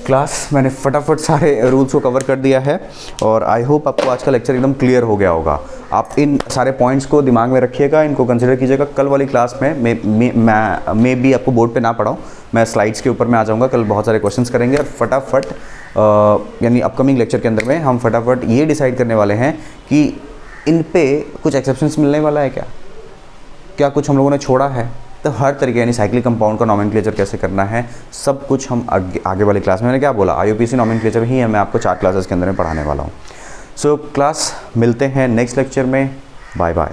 क्लास मैंने फटाफट सारे रूल्स को कवर कर दिया है और आई होप आपको आज का लेक्चर एकदम क्लियर हो गया होगा। आप इन सारे पॉइंट्स को दिमाग में रखिएगा, इनको कंसिडर कीजिएगा। कल वाली क्लास में मैं भी आपको बोर्ड पे ना पढ़ाऊँ, मैं स्लाइड्स के ऊपर में आ जाऊँगा, कल बहुत सारे क्वेश्चंस करेंगे और फटाफट यानी अपकमिंग लेक्चर के अंदर में हम फटाफट ये डिसाइड करने वाले हैं कि इन पे कुछ एक्सेप्शंस मिलने वाला है क्या कुछ हम लोगों ने छोड़ा है, तो हर तरीके यानी साइक्लिक कंपाउंड का नॉमेनक्लेचर कैसे करना है, सब कुछ हम आगे वाली क्लास में, मैंने क्या बोला IUPAC नॉमेनक्लेचर ही है, मैं आपको 4 क्लासेस के अंदर में पढ़ाने वाला हूँ। सो क्लास मिलते हैं नेक्स्ट लेक्चर में, बाय बाय।